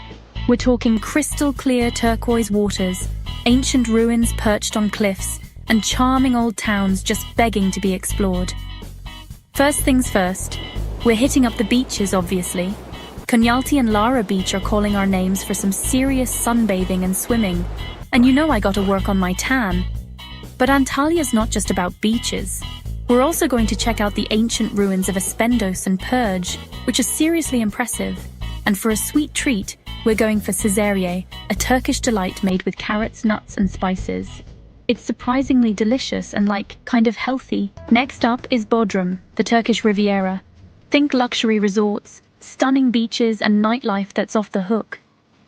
We're talking crystal clear turquoise waters, ancient ruins perched on cliffs, and charming old towns just begging to be explored. First things first, we're hitting up the beaches, obviously. Konyaaltı and Lara Beach are calling our names for some serious sunbathing and swimming, and you know I gotta work on my tan. But Antalya's not just about beaches. We're also going to check out the ancient ruins of Aspendos and Purge, which are seriously impressive. And for a sweet treat, we're going for Caesarea, a Turkish delight made with carrots, nuts, and spices. It's surprisingly delicious and kind of healthy. Next up is Bodrum, the Turkish Riviera. Think luxury resorts, stunning beaches, and nightlife that's off the hook.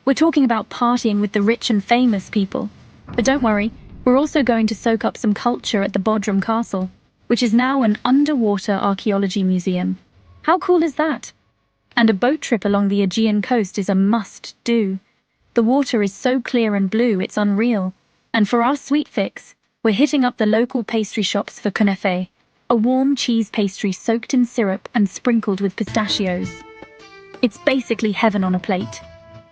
We're talking about partying with the rich and famous people. But don't worry, we're also going to soak up some culture at the Bodrum Castle, which is now an underwater archaeology museum. How cool is that? And a boat trip along the Aegean coast is a must-do. The water is so clear and blue, it's unreal. And for our sweet fix, we're hitting up the local pastry shops for kunefe, a warm cheese pastry soaked in syrup and sprinkled with pistachios. It's basically heaven on a plate.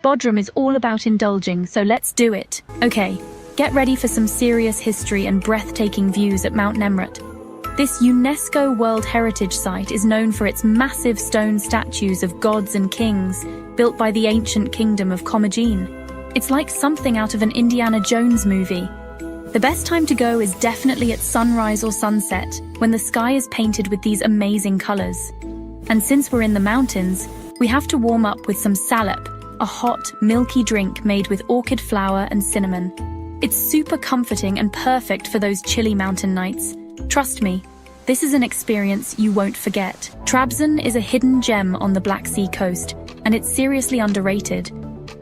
Bodrum is all about indulging, so let's do it. Okay, get ready for some serious history and breathtaking views at Mount Nemrut. This UNESCO World Heritage Site is known for its massive stone statues of gods and kings built by the ancient kingdom of Commagene. It's like something out of an Indiana Jones movie. The best time to go is definitely at sunrise or sunset, when the sky is painted with these amazing colors. And since we're in the mountains, we have to warm up with some salep, a hot, milky drink made with orchid flower and cinnamon. It's super comforting and perfect for those chilly mountain nights. Trust me, this is an experience you won't forget. Trabzon is a hidden gem on the Black Sea coast, and it's seriously underrated.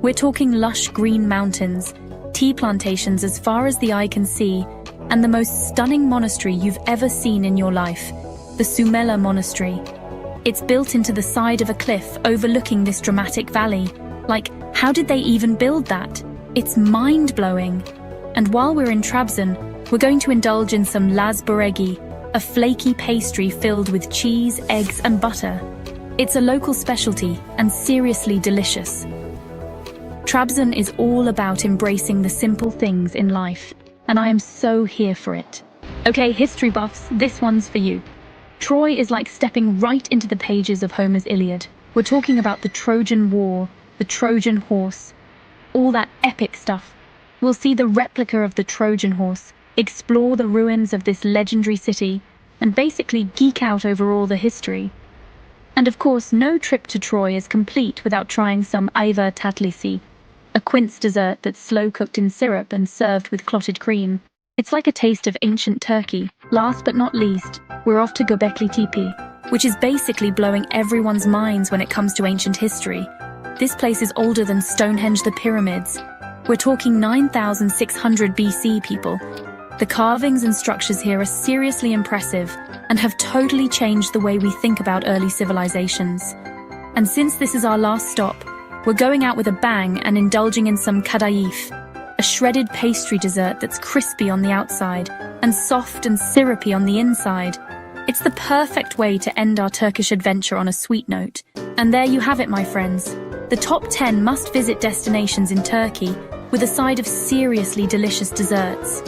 We're talking lush green mountains, tea plantations as far as the eye can see, and the most stunning monastery you've ever seen in your life, the Sumela Monastery. It's built into the side of a cliff overlooking this dramatic valley. Like, how did they even build that? It's mind-blowing. And while we're in Trabzon, we're going to indulge in some lazboregi, a flaky pastry filled with cheese, eggs, and butter. It's a local specialty and seriously delicious. Trabzon is all about embracing the simple things in life, and I am so here for it. Okay, history buffs, this one's for you. Troy is like stepping right into the pages of Homer's Iliad. We're talking about the Trojan War, the Trojan horse, all that epic stuff. We'll see the replica of the Trojan horse, explore the ruins of this legendary city, and basically geek out over all the history. And of course, no trip to Troy is complete without trying some ayva tatlisi, a quince dessert that's slow-cooked in syrup and served with clotted cream. It's like a taste of ancient Turkey. Last but not least, we're off to Göbekli Tepe, which is basically blowing everyone's minds when it comes to ancient history. This place is older than Stonehenge, the pyramids. We're talking 9,600 BC, people. The carvings and structures here are seriously impressive and have totally changed the way we think about early civilizations. And since this is our last stop, we're going out with a bang and indulging in some kadayif, a shredded pastry dessert that's crispy on the outside and soft and syrupy on the inside. It's the perfect way to end our Turkish adventure on a sweet note. And there you have it, my friends. The top 10 must-visit destinations in Turkey with a side of seriously delicious desserts.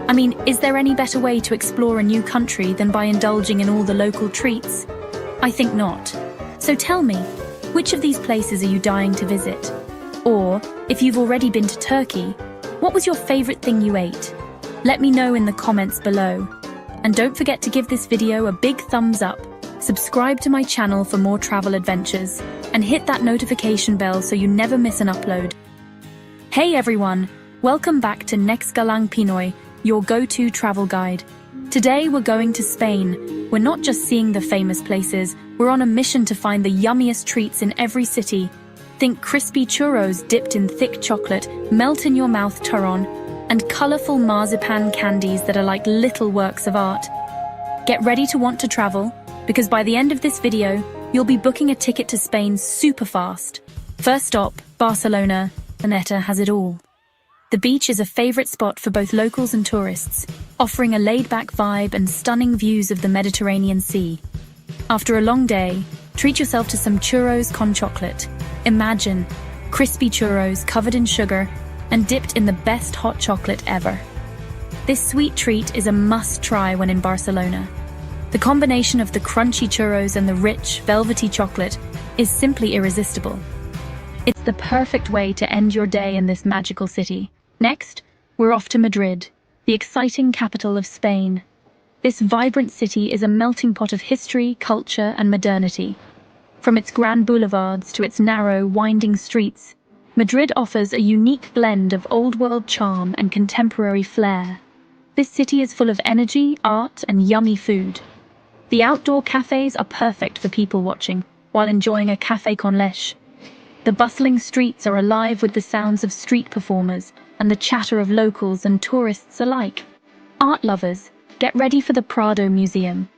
I mean, is there any better way to explore a new country than by indulging in all the local treats? I think not. So tell me, which of these places are you dying to visit? Or, if you've already been to Turkey, what was your favorite thing you ate? Let me know in the comments below. And don't forget to give this video a big thumbs up, subscribe to my channel for more travel adventures, and hit that notification bell so you never miss an upload. Hey everyone, welcome back to Neks Galang Pinoy, your go-to travel guide. Today we're going to Spain. We're not just seeing the famous places, we're on a mission to find the yummiest treats in every city. Think crispy churros dipped in thick chocolate, melt-in-your-mouth turron, and colorful marzipan candies that are like little works of art. Get ready to want to travel, because by the end of this video, you'll be booking a ticket to Spain super fast. First stop, Barcelona. Planeta has it all. The beach is a favorite spot for both locals and tourists, offering a laid-back vibe and stunning views of the Mediterranean Sea. After a long day, treat yourself to some churros con chocolate. Imagine crispy churros covered in sugar and dipped in the best hot chocolate ever. This sweet treat is a must-try when in Barcelona. The combination of the crunchy churros and the rich, velvety chocolate is simply irresistible. It's the perfect way to end your day in this magical city. Next, we're off to Madrid, the exciting capital of Spain. This vibrant city is a melting pot of history, culture, and modernity. From its grand boulevards to its narrow, winding streets, Madrid offers a unique blend of old-world charm and contemporary flair. This city is full of energy, art, and yummy food. The outdoor cafes are perfect for people watching while enjoying a café con leche. The bustling streets are alive with the sounds of street performers and the chatter of locals and tourists alike. Art lovers, get ready for the Prado Museum.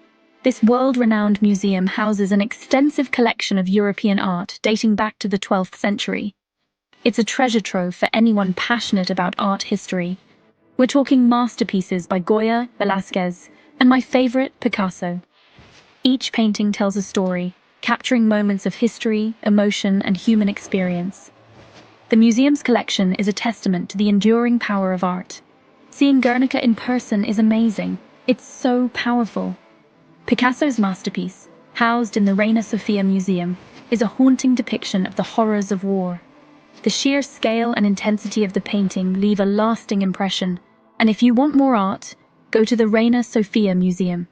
This world-renowned museum houses an extensive collection of European art dating back to the 12th century. It's a treasure trove for anyone passionate about art history. We're talking masterpieces by Goya, Velázquez, and my favorite, Picasso. Each painting tells a story, capturing moments of history, emotion, and human experience. The museum's collection is a testament to the enduring power of art. Seeing Guernica in person is amazing. It's so powerful. Picasso's masterpiece, housed in the Reina Sofia Museum, is a haunting depiction of the horrors of war. The sheer scale and intensity of the painting leave a lasting impression, and if you want more art, go to the Reina Sofia Museum.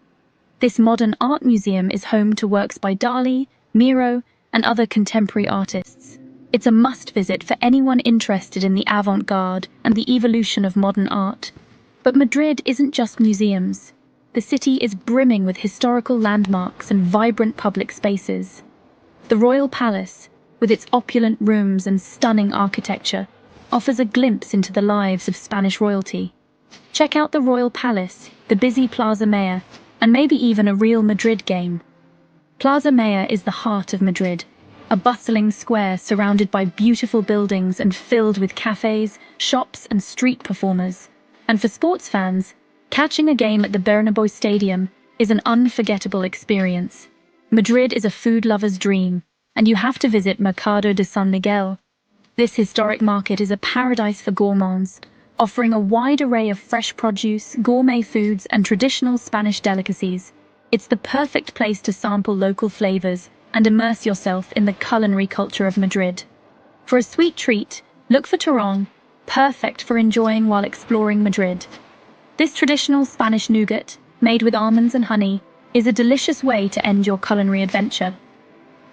This modern art museum is home to works by Dali, Miro, and other contemporary artists. It's a must-visit for anyone interested in the avant-garde and the evolution of modern art. But Madrid isn't just museums. The city is brimming with historical landmarks and vibrant public spaces. The Royal Palace, with its opulent rooms and stunning architecture, offers a glimpse into the lives of Spanish royalty. Check out the Royal Palace, the busy Plaza Mayor, and maybe even a real Madrid game. Plaza Mayor is the heart of Madrid, a bustling square surrounded by beautiful buildings and filled with cafes, shops, and street performers. And for sports fans, catching a game at the Bernabeu Stadium is an unforgettable experience. Madrid is a food lover's dream, and you have to visit Mercado de San Miguel. This historic market is a paradise for gourmands, offering a wide array of fresh produce, gourmet foods, and traditional Spanish delicacies. It's the perfect place to sample local flavors and immerse yourself in the culinary culture of Madrid. For a sweet treat, look for Torrón, perfect for enjoying while exploring Madrid. This traditional Spanish nougat, made with almonds and honey, is a delicious way to end your culinary adventure.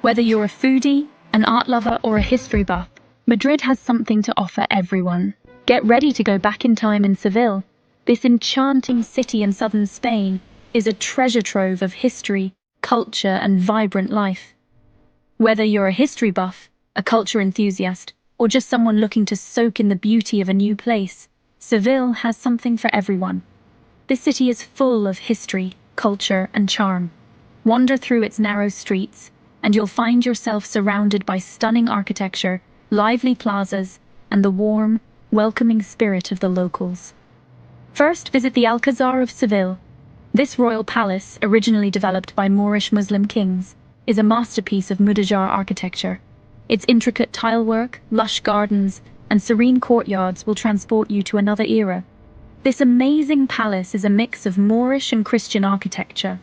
Whether you're a foodie, an art lover, or a history buff, Madrid has something to offer everyone. Get ready to go back in time in Seville. This enchanting city in southern Spain is a treasure trove of history, culture, and vibrant life. Whether you're a history buff, a culture enthusiast, or just someone looking to soak in the beauty of a new place, Seville has something for everyone. This city is full of history, culture, and charm. Wander through its narrow streets, and you'll find yourself surrounded by stunning architecture, lively plazas, and the warm, welcoming spirit of the locals. First, visit the Alcazar of Seville. This royal palace, originally developed by Moorish Muslim kings, is a masterpiece of Mudéjar architecture. Its intricate tilework, lush gardens, and serene courtyards will transport you to another era. This amazing palace is a mix of Moorish and Christian architecture.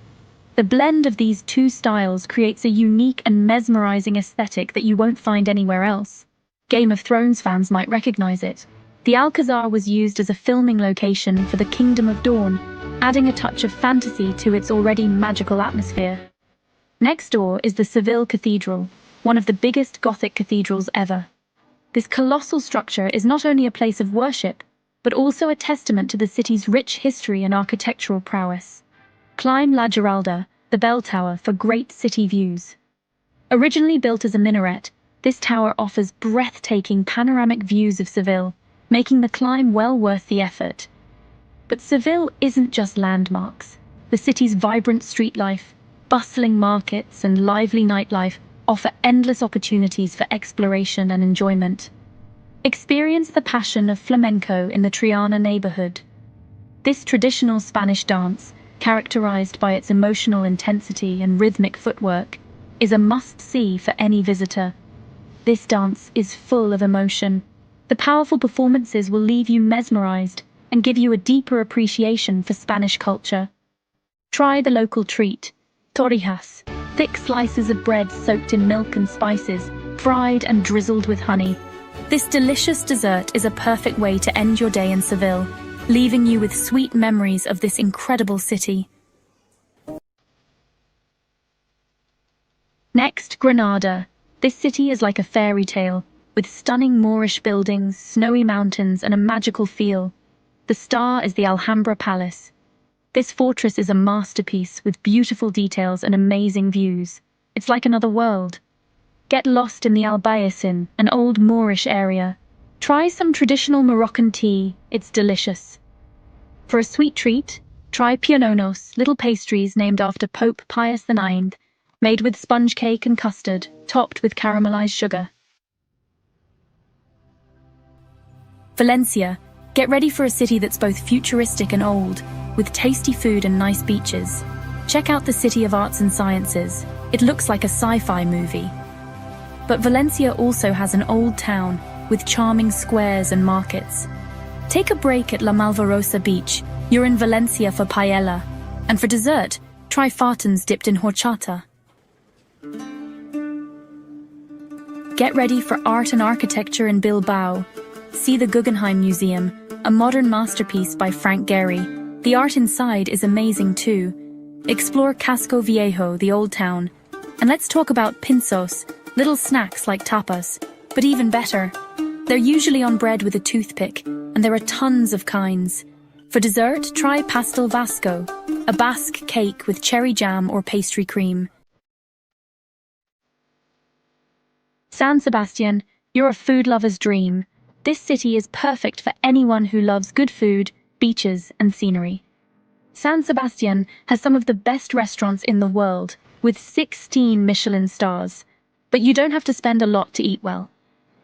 The blend of these two styles creates a unique and mesmerizing aesthetic that you won't find anywhere else. Game of Thrones fans might recognize it. The Alcazar was used as a filming location for the Kingdom of Dawn, adding a touch of fantasy to its already magical atmosphere. Next door is the Seville Cathedral, one of the biggest Gothic cathedrals ever. This colossal structure is not only a place of worship, but also a testament to the city's rich history and architectural prowess. Climb La Giralda, the bell tower, for great city views. Originally built as a minaret, this tower offers breathtaking panoramic views of Seville, making the climb well worth the effort. But Seville isn't just landmarks. The city's vibrant street life, bustling markets, and lively nightlife offer endless opportunities for exploration and enjoyment. Experience the passion of flamenco in the Triana neighborhood. This traditional Spanish dance, characterized by its emotional intensity and rhythmic footwork, is a must-see for any visitor. This dance is full of emotion. The powerful performances will leave you mesmerized and give you a deeper appreciation for Spanish culture. Try the local treat, torrijas, thick slices of bread soaked in milk and spices, fried and drizzled with honey. This delicious dessert is a perfect way to end your day in Seville, leaving you with sweet memories of this incredible city. Next, Granada. This city is like a fairy tale, with stunning Moorish buildings, snowy mountains, and a magical feel. The star is the Alhambra Palace. This fortress is a masterpiece with beautiful details and amazing views. It's like another world. Get lost in the Albayacin, an old Moorish area. Try some traditional Moroccan tea, it's delicious. For a sweet treat, try piononos, little pastries named after Pope Pius IX, made with sponge cake and custard, topped with caramelized sugar. Valencia. Get ready for a city that's both futuristic and old, with tasty food and nice beaches. Check out the City of Arts and Sciences. It looks like a sci-fi movie. But Valencia also has an old town with charming squares and markets. Take a break at La Malvarosa beach. You're in Valencia for paella. And for dessert, try fartons dipped in horchata. Get ready for art and architecture in Bilbao. See the Guggenheim Museum, a modern masterpiece by Frank Gehry. The art inside is amazing too. Explore Casco Viejo, the old town. And let's talk about pinzos, little snacks like tapas. But even better, they're usually on bread with a toothpick, and there are tons of kinds. For dessert, try pastel vasco, a Basque cake with cherry jam or pastry cream. San Sebastian, you're a food lover's dream. This city is perfect for anyone who loves good food, beaches, and scenery. San Sebastian has some of the best restaurants in the world, with 16 Michelin stars. But you don't have to spend a lot to eat well.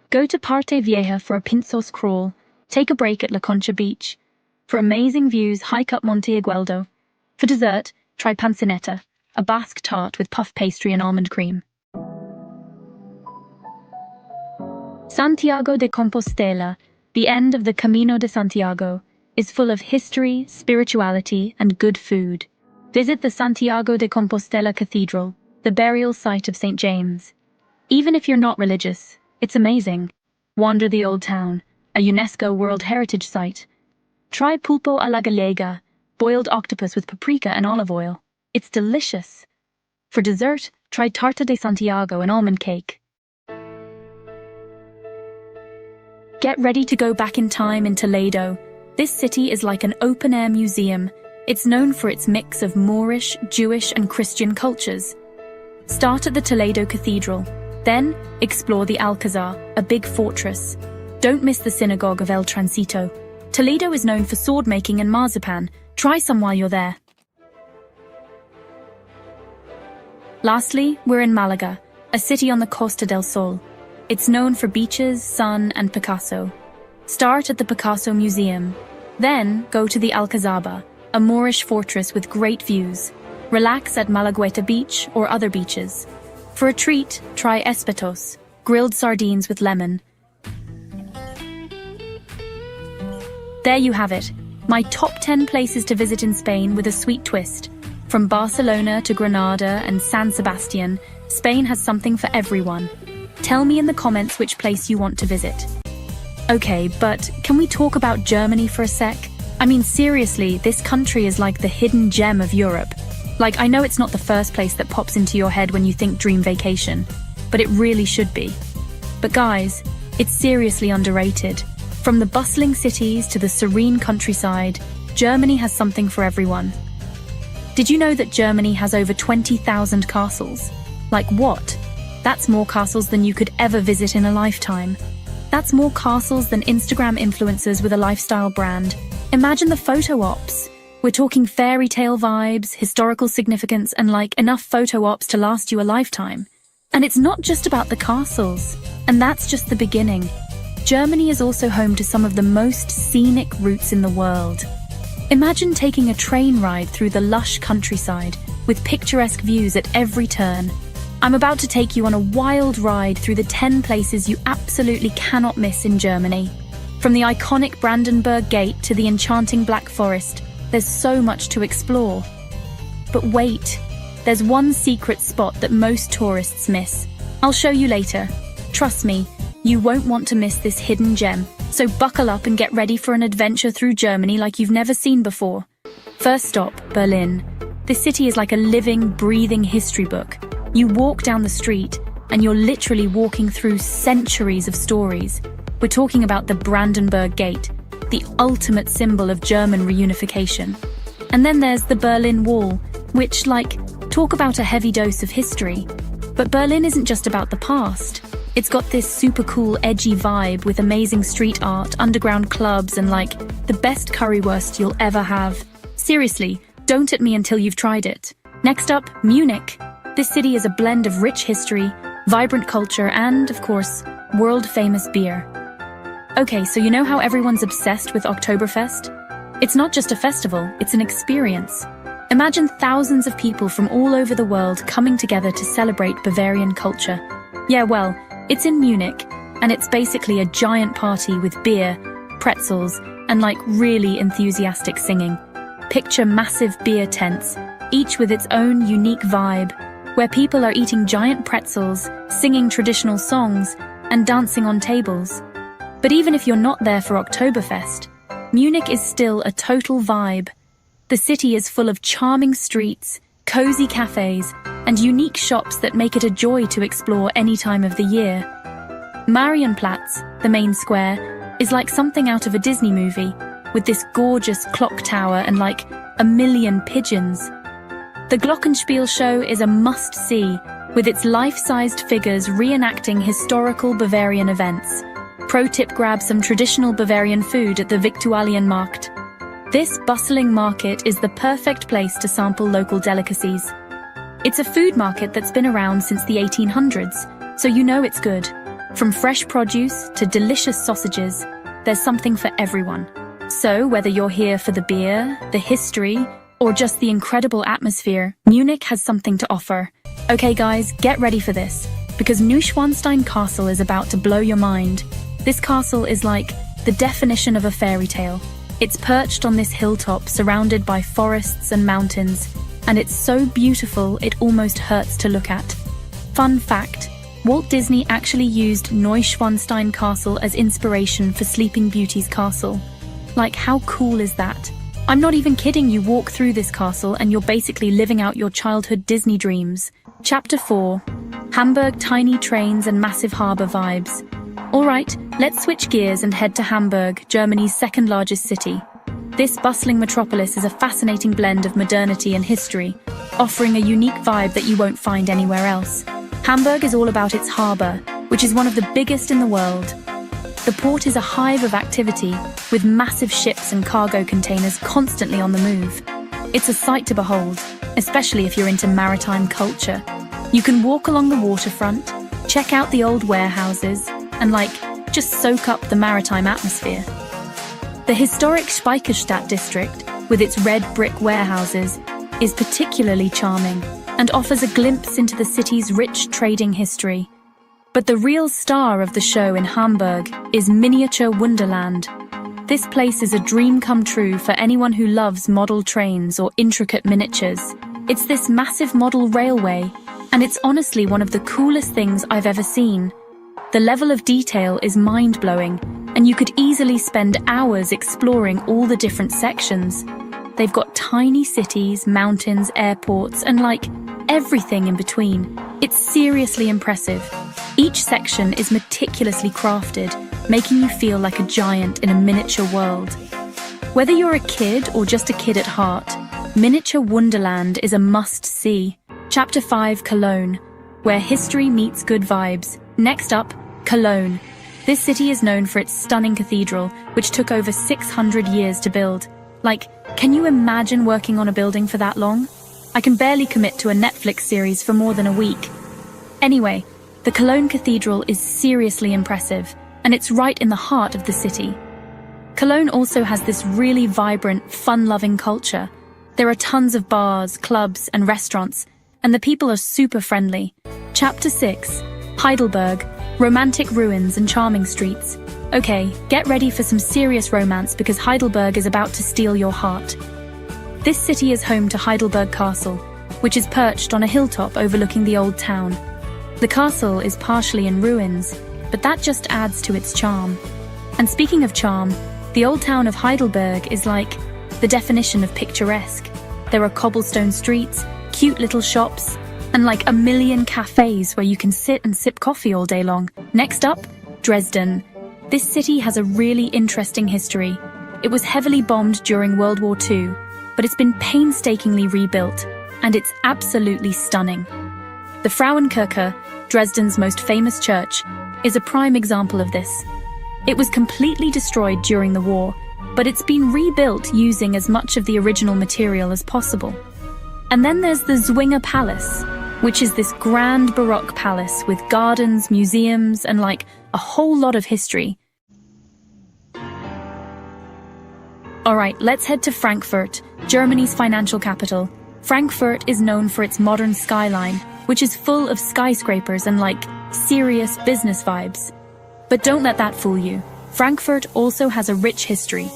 Go to Parte Vieja for a pinzos crawl, take a break at La Concha Beach. For amazing views, hike up Monte Igueldo. For dessert, try pancineta, a Basque tart with puff pastry and almond cream. Santiago de Compostela, the end of the Camino de Santiago, is full of history, spirituality, and good food. Visit the Santiago de Compostela Cathedral, the burial site of St. James. Even if you're not religious, it's amazing. Wander the old town, a UNESCO World Heritage Site. Try pulpo a la gallega, boiled octopus with paprika and olive oil. It's delicious. For dessert, try tarta de Santiago, an almond cake. Get ready to go back in time in Toledo. This city is like an open-air museum. It's known for its mix of Moorish, Jewish, and Christian cultures. Start at the Toledo Cathedral. Then, explore the Alcazar, a big fortress. Don't miss the synagogue of El Transito. Toledo is known for sword making and marzipan. Try some while you're there. Lastly, we're in Malaga, a city on the Costa del Sol. It's known for beaches, sun, and Picasso. Start at the Picasso Museum. Then, go to the Alcazaba, a Moorish fortress with great views. Relax at Malagueta Beach or other beaches. For a treat, try espetos, grilled sardines with lemon. There you have it, my top 10 places to visit in Spain with a sweet twist. From Barcelona to Granada and San Sebastian, Spain has something for everyone. Tell me in the comments which place you want to visit. Okay, but can we talk about Germany for a sec? I mean, seriously, this country is like the hidden gem of Europe. Like, I know it's not the first place that pops into your head when you think dream vacation, but it really should be. But guys, it's seriously underrated. From the bustling cities to the serene countryside, Germany has something for everyone. Did you know that Germany has over 20,000 castles? Like what? That's more castles than you could ever visit in a lifetime. That's more castles than Instagram influencers with a lifestyle brand. Imagine the photo ops. We're talking fairy tale vibes, historical significance, and like enough photo ops to last you a lifetime. And it's not just about the castles. And that's just the beginning. Germany is also home to some of the most scenic routes in the world. Imagine taking a train ride through the lush countryside with picturesque views at every turn. I'm about to take you on a wild ride through the 10 places you absolutely cannot miss in Germany. From the iconic Brandenburg Gate to the enchanting Black Forest, there's so much to explore. But wait, there's one secret spot that most tourists miss. I'll show you later. Trust me, you won't want to miss this hidden gem. So buckle up and get ready for an adventure through Germany like you've never seen before. First stop, Berlin. This city is like a living, breathing history book. You walk down the street, and you're literally walking through centuries of stories. We're talking about the Brandenburg Gate, the ultimate symbol of German reunification. And then there's the Berlin Wall, which, talk about a heavy dose of history. But Berlin isn't just about the past. It's got this super cool, edgy vibe with amazing street art, underground clubs, and the best currywurst you'll ever have. Seriously, don't at me until you've tried it. Next up, Munich. This city is a blend of rich history, vibrant culture, and, of course, world-famous beer. Okay, so you know how everyone's obsessed with Oktoberfest? It's not just a festival, it's an experience. Imagine thousands of people from all over the world coming together to celebrate Bavarian culture. Yeah, well, it's in Munich, and it's basically a giant party with beer, pretzels, and really enthusiastic singing. Picture massive beer tents, each with its own unique vibe, where people are eating giant pretzels, singing traditional songs, and dancing on tables. But even if you're not there for Oktoberfest, Munich is still a total vibe. The city is full of charming streets, cozy cafes, and unique shops that make it a joy to explore any time of the year. Marienplatz, the main square, is like something out of a Disney movie, with this gorgeous clock tower and a million pigeons. The Glockenspiel show is a must-see, with its life-sized figures reenacting historical Bavarian events. Pro tip: grab some traditional Bavarian food at the Viktualienmarkt. This bustling market is the perfect place to sample local delicacies. It's a food market that's been around since the 1800s, so you know it's good. From fresh produce to delicious sausages, there's something for everyone. So whether you're here for the beer, the history, or just the incredible atmosphere, Munich has something to offer. Okay guys, get ready for this, because Neuschwanstein Castle is about to blow your mind. This castle is like the definition of a fairy tale. It's perched on this hilltop surrounded by forests and mountains, and it's so beautiful it almost hurts to look at. Fun fact, Walt Disney actually used Neuschwanstein Castle as inspiration for Sleeping Beauty's castle. How cool is that? I'm not even kidding, you walk through this castle and you're basically living out your childhood Disney dreams. Chapter 4. Hamburg tiny trains and massive harbour vibes. Alright, let's switch gears and head to Hamburg, Germany's second largest city. This bustling metropolis is a fascinating blend of modernity and history, offering a unique vibe that you won't find anywhere else. Hamburg is all about its harbour, which is one of the biggest in the world. The port is a hive of activity, with massive ships and cargo containers constantly on the move. It's a sight to behold, especially if you're into maritime culture. You can walk along the waterfront, check out the old warehouses, and just soak up the maritime atmosphere. The historic Speicherstadt district, with its red brick warehouses, is particularly charming and offers a glimpse into the city's rich trading history. But the real star of the show in Hamburg is Miniature Wonderland. This place is a dream come true for anyone who loves model trains or intricate miniatures. It's this massive model railway, and it's honestly one of the coolest things I've ever seen. The level of detail is mind-blowing, and you could easily spend hours exploring all the different sections. They've got tiny cities, mountains, airports, and everything in between. It's seriously impressive. Each section is meticulously crafted, making you feel like a giant in a miniature world. Whether you're a kid or just a kid at heart, Miniature Wonderland is a must-see. Chapter 5, Cologne, where history meets good vibes. Next up, Cologne. This city is known for its stunning cathedral, which took over 600 years to build. Can you imagine working on a building for that long? I can barely commit to a Netflix series for more than a week. Anyway, the Cologne Cathedral is seriously impressive, and it's right in the heart of the city. Cologne also has this really vibrant, fun-loving culture. There are tons of bars, clubs, and restaurants, and the people are super friendly. Chapter 6. Heidelberg, romantic ruins and charming streets. Okay, get ready for some serious romance because Heidelberg is about to steal your heart. This city is home to Heidelberg Castle, which is perched on a hilltop overlooking the old town. The castle is partially in ruins, but that just adds to its charm. And speaking of charm, the old town of Heidelberg is the definition of picturesque. There are cobblestone streets, cute little shops, and a million cafes where you can sit and sip coffee all day long. Next up, Dresden. This city has a really interesting history. It was heavily bombed during World War II, but it's been painstakingly rebuilt, and it's absolutely stunning. The Frauenkirche, Dresden's most famous church, is a prime example of this. It was completely destroyed during the war, but it's been rebuilt using as much of the original material as possible. And then there's the Zwinger Palace, which is this grand Baroque palace with gardens, museums, and a whole lot of history. Alright, let's head to Frankfurt, Germany's financial capital. Frankfurt is known for its modern skyline, which is full of skyscrapers and serious business vibes. But don't let that fool you. Frankfurt also has a rich history.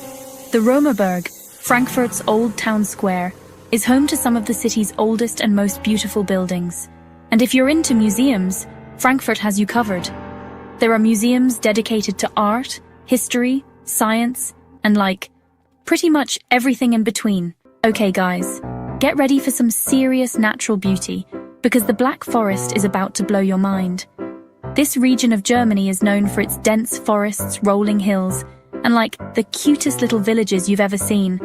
The Römerberg, Frankfurt's old town square, is home to some of the city's oldest and most beautiful buildings. And if you're into museums, Frankfurt has you covered. There are museums dedicated to art, history, science, and pretty much everything in between. Okay guys, get ready for some serious natural beauty, because the Black Forest is about to blow your mind. This region of Germany is known for its dense forests, rolling hills, and the cutest little villages you've ever seen.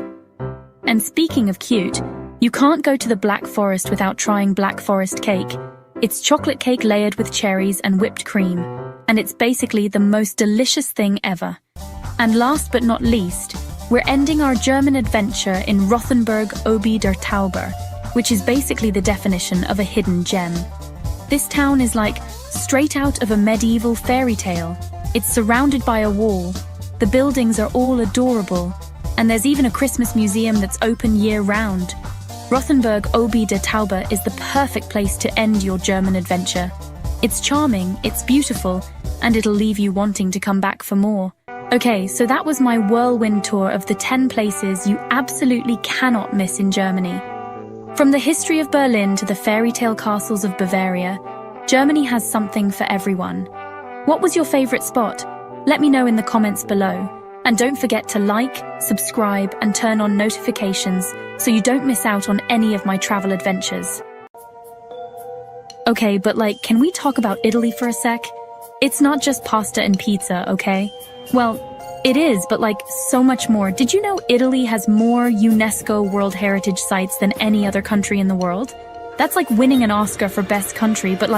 And speaking of cute, you can't go to the Black Forest without trying Black Forest cake. It's chocolate cake layered with cherries and whipped cream, and it's basically the most delicious thing ever. And last but not least, we're ending our German adventure in Rothenburg ob der Tauber, which is basically the definition of a hidden gem. This town is straight out of a medieval fairy tale. It's surrounded by a wall. The buildings are all adorable, and there's even a Christmas museum that's open year-round. Rothenburg ob der Tauber is the perfect place to end your German adventure. It's charming, it's beautiful, and it'll leave you wanting to come back for more. Okay, so that was my whirlwind tour of the 10 places you absolutely cannot miss in Germany. From the history of Berlin to the fairy tale castles of Bavaria, Germany has something for everyone. What was your favorite spot? Let me know in the comments below. And don't forget to like, subscribe, and turn on notifications so you don't miss out on any of my travel adventures. Okay, but can we talk about Italy for a sec? It's not just pasta and pizza, okay? Well, it is, but so much more. Did you know Italy has more UNESCO World Heritage Sites than any other country in the world? That's winning an Oscar for best country, but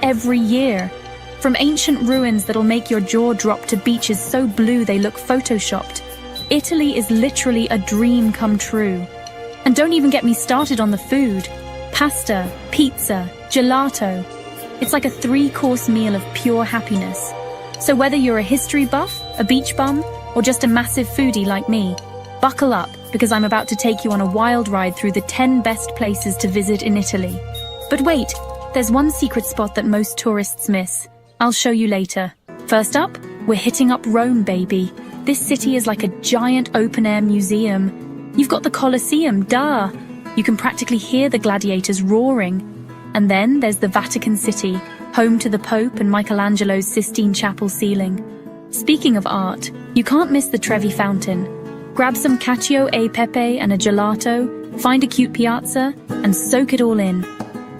every year. From ancient ruins that'll make your jaw drop to beaches so blue they look photoshopped. Italy is literally a dream come true. And don't even get me started on the food. Pasta, pizza, gelato. It's like a 3-course meal of pure happiness. So whether you're a history buff, a beach bum, or just a massive foodie like me, buckle up, because I'm about to take you on a wild ride through the 10 best places to visit in Italy. But wait, there's one secret spot that most tourists miss. I'll show you later. First up, we're hitting up Rome, baby. This city is like a giant open-air museum. You've got the Colosseum, duh! You can practically hear the gladiators roaring. And then there's the Vatican City, home to the Pope and Michelangelo's Sistine Chapel ceiling. Speaking of art, you can't miss the Trevi Fountain. Grab some cacio e pepe and a gelato, find a cute piazza, and soak it all in.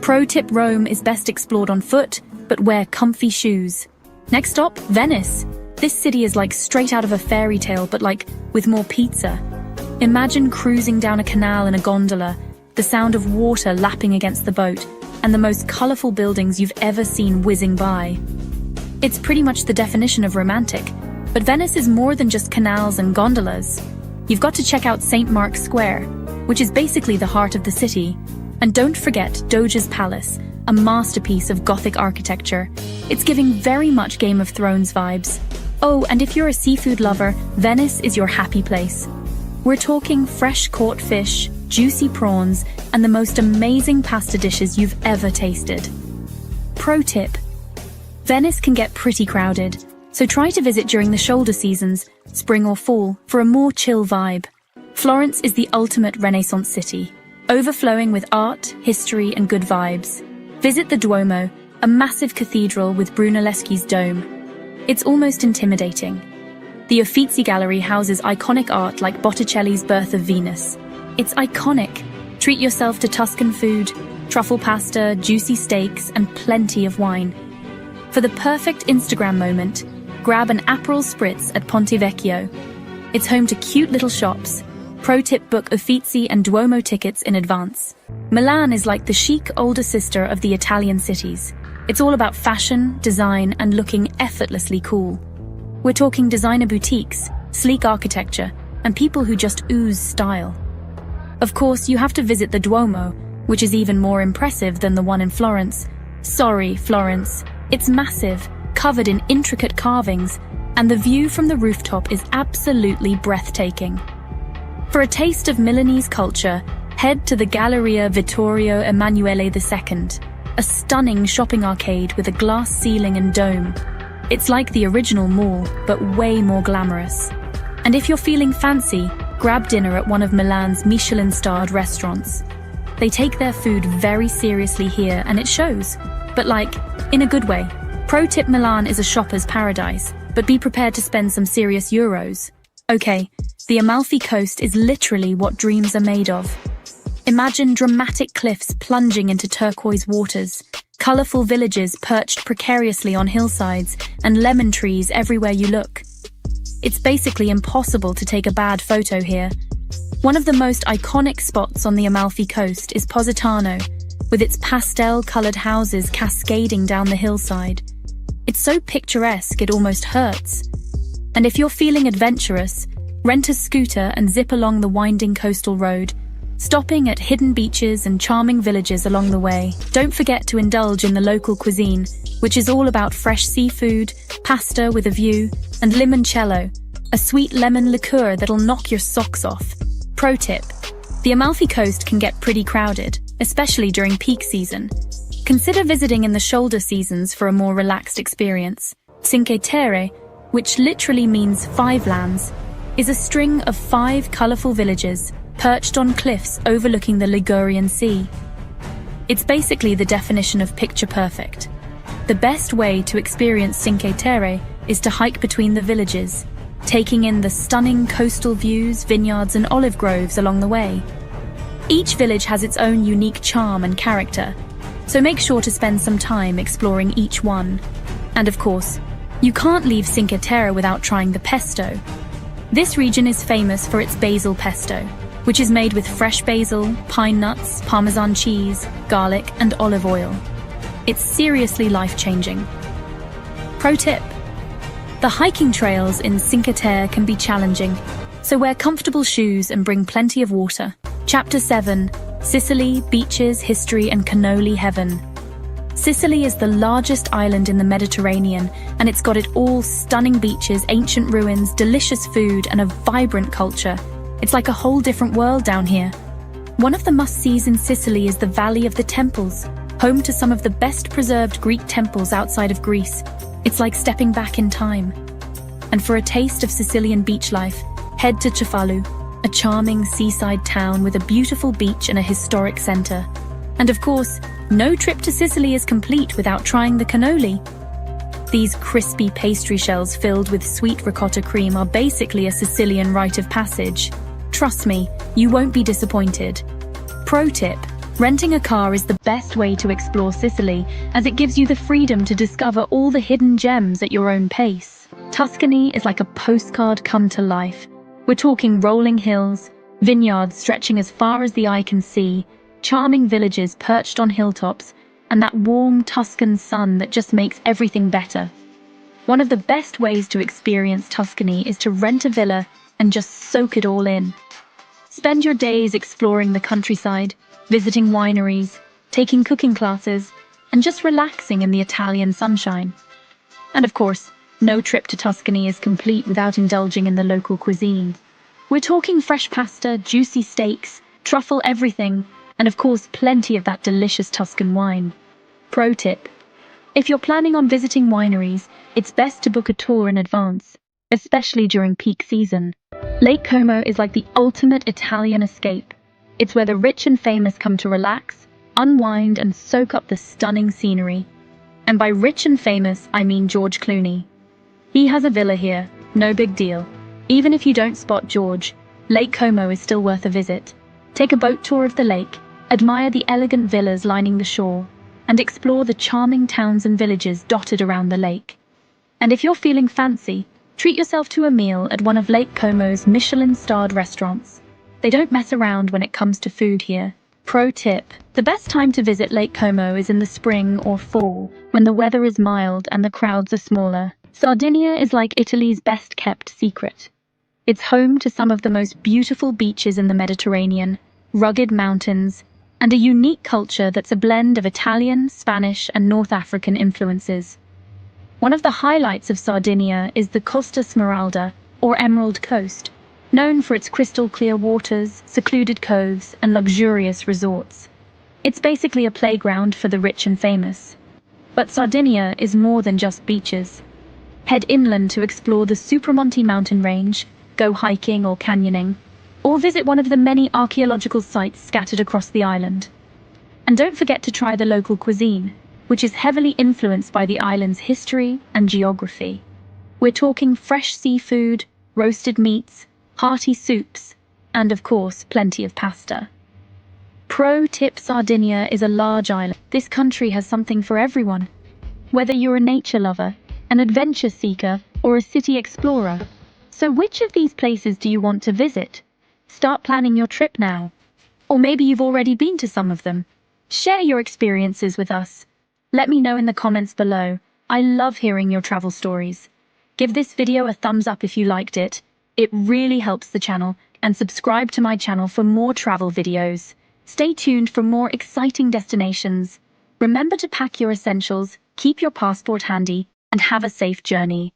Pro tip: Rome is best explored on foot, but wear comfy shoes. Next stop, Venice. This city is straight out of a fairy tale, but with more pizza. Imagine cruising down a canal in a gondola, the sound of water lapping against the boat, and the most colorful buildings you've ever seen whizzing by. It's pretty much the definition of romantic, but Venice is more than just canals and gondolas. You've got to check out St. Mark's Square, which is basically the heart of the city. And don't forget Doge's Palace, a masterpiece of Gothic architecture. It's giving very much Game of Thrones vibes. Oh, and if you're a seafood lover, Venice is your happy place. We're talking fresh caught fish, juicy prawns, and the most amazing pasta dishes you've ever tasted. Pro tip: Venice can get pretty crowded, so try to visit during the shoulder seasons, spring or fall, for a more chill vibe. Florence is the ultimate Renaissance city, overflowing with art, history, and good vibes. Visit the Duomo, a massive cathedral with Brunelleschi's dome. It's almost intimidating. The Uffizi Gallery houses iconic art like Botticelli's Birth of Venus. It's iconic. Treat yourself to Tuscan food, truffle pasta, juicy steaks, and plenty of wine. For the perfect Instagram moment, grab an Aperol Spritz at Ponte Vecchio. It's home to cute little shops. Pro tip: book Uffizi and Duomo tickets in advance. Milan is like the chic older sister of the Italian cities. It's all about fashion, design, and looking effortlessly cool. We're talking designer boutiques, sleek architecture, and people who just ooze style. Of course, you have to visit the Duomo, which is even more impressive than the one in Florence. Sorry, Florence. It's massive, covered in intricate carvings, and the view from the rooftop is absolutely breathtaking. For a taste of Milanese culture, Head to the Galleria Vittorio Emanuele II, a stunning shopping arcade with a glass ceiling and dome. It's like the original mall, but way more glamorous. And if you're feeling fancy, grab dinner at one of Milan's Michelin-starred restaurants. They take their food very seriously here, and it shows, but like, in a good way. Pro tip: Milan is a shopper's paradise, but be prepared to spend some serious euros. Okay, the Amalfi Coast is literally what dreams are made of. Imagine dramatic cliffs plunging into turquoise waters, colorful villages perched precariously on hillsides, and lemon trees everywhere you look. It's basically impossible to take a bad photo here. One of the most iconic spots on the Amalfi Coast is Positano, with its pastel-colored houses cascading down the hillside. It's so picturesque it almost hurts. And if you're feeling adventurous, rent a scooter and zip along the winding coastal road, stopping at hidden beaches and charming villages along the way. Don't forget to indulge in the local cuisine, which is all about fresh seafood, pasta with a view, and limoncello, a sweet lemon liqueur that'll knock your socks off. Pro tip: the Amalfi Coast can get pretty crowded, especially during peak season. Consider visiting in the shoulder seasons for a more relaxed experience. Cinque Terre, which literally means 5 lands, is a string of 5 colorful villages perched on cliffs overlooking the Ligurian Sea. It's basically the definition of picture perfect. The best way to experience Cinque Terre is to hike between the villages, taking in the stunning coastal views, vineyards, and olive groves along the way. Each village has its own unique charm and character, so make sure to spend some time exploring each one. And of course, you can't leave Cinque Terre without trying the pesto. This region is famous for its basil pesto, which is made with fresh basil, pine nuts, Parmesan cheese, garlic, and olive oil. It's seriously life-changing. Pro tip: the hiking trails in Cinque Terre can be challenging, so wear comfortable shoes and bring plenty of water. Chapter 7: Sicily, Beaches, History, and Cannoli Heaven. Sicily is the largest island in the Mediterranean, and it's got it all: stunning beaches, ancient ruins, delicious food, and a vibrant culture. It's like a whole different world down here. One of the must-sees in Sicily is the Valley of the Temples, home to some of the best-preserved Greek temples outside of Greece. It's like stepping back in time. And for a taste of Sicilian beach life, head to Cefalù, a charming seaside town with a beautiful beach and a historic center. And of course, no trip to Sicily is complete without trying the cannoli. These crispy pastry shells filled with sweet ricotta cream are basically a Sicilian rite of passage. Trust me, you won't be disappointed. Pro tip: renting a car is the best way to explore Sicily, as it gives you the freedom to discover all the hidden gems at your own pace. Tuscany is like a postcard come to life. We're talking rolling hills, vineyards stretching as far as the eye can see, charming villages perched on hilltops, and that warm Tuscan sun that just makes everything better. One of the best ways to experience Tuscany is to rent a villa and just soak it all in. Spend your days exploring the countryside, visiting wineries, taking cooking classes, and just relaxing in the Italian sunshine. And of course, no trip to Tuscany is complete without indulging in the local cuisine. We're talking fresh pasta, juicy steaks, truffle everything, and of course plenty of that delicious Tuscan wine. Pro tip: if you're planning on visiting wineries, it's best to book a tour in advance, especially during peak season. Lake Como is like the ultimate Italian escape. It's where the rich and famous come to relax, unwind, and soak up the stunning scenery. And by rich and famous, I mean George Clooney. He has a villa here, no big deal. Even if you don't spot George, Lake Como is still worth a visit. Take a boat tour of the lake, admire the elegant villas lining the shore, and explore the charming towns and villages dotted around the lake. And if you're feeling fancy, treat yourself to a meal at one of Lake Como's Michelin-starred restaurants. They don't mess around when it comes to food here. Pro tip: the best time to visit Lake Como is in the spring or fall, when the weather is mild and the crowds are smaller. Sardinia is like Italy's best-kept secret. It's home to some of the most beautiful beaches in the Mediterranean, rugged mountains, and a unique culture that's a blend of Italian, Spanish, and North African influences. One of the highlights of Sardinia is the Costa Smeralda, or Emerald Coast, known for its crystal clear waters, secluded coves, and luxurious resorts. It's basically a playground for the rich and famous. But Sardinia is more than just beaches. Head inland to explore the Supramonte mountain range, go hiking or canyoning, or visit one of the many archaeological sites scattered across the island. And don't forget to try the local cuisine, which is heavily influenced by the island's history and geography. We're talking fresh seafood, roasted meats, hearty soups, and of course, plenty of pasta. Pro tip: Sardinia is a large island. This country has something for everyone. Whether you're a nature lover, an adventure seeker, or a city explorer. So which of these places do you want to visit? Start planning your trip now. Or maybe you've already been to some of them. Share your experiences with us. Let me know in the comments below. I love hearing your travel stories. Give this video a thumbs up if you liked it. It really helps the channel, and subscribe to my channel for more travel videos. Stay tuned for more exciting destinations. Remember to pack your essentials, keep your passport handy, and have a safe journey.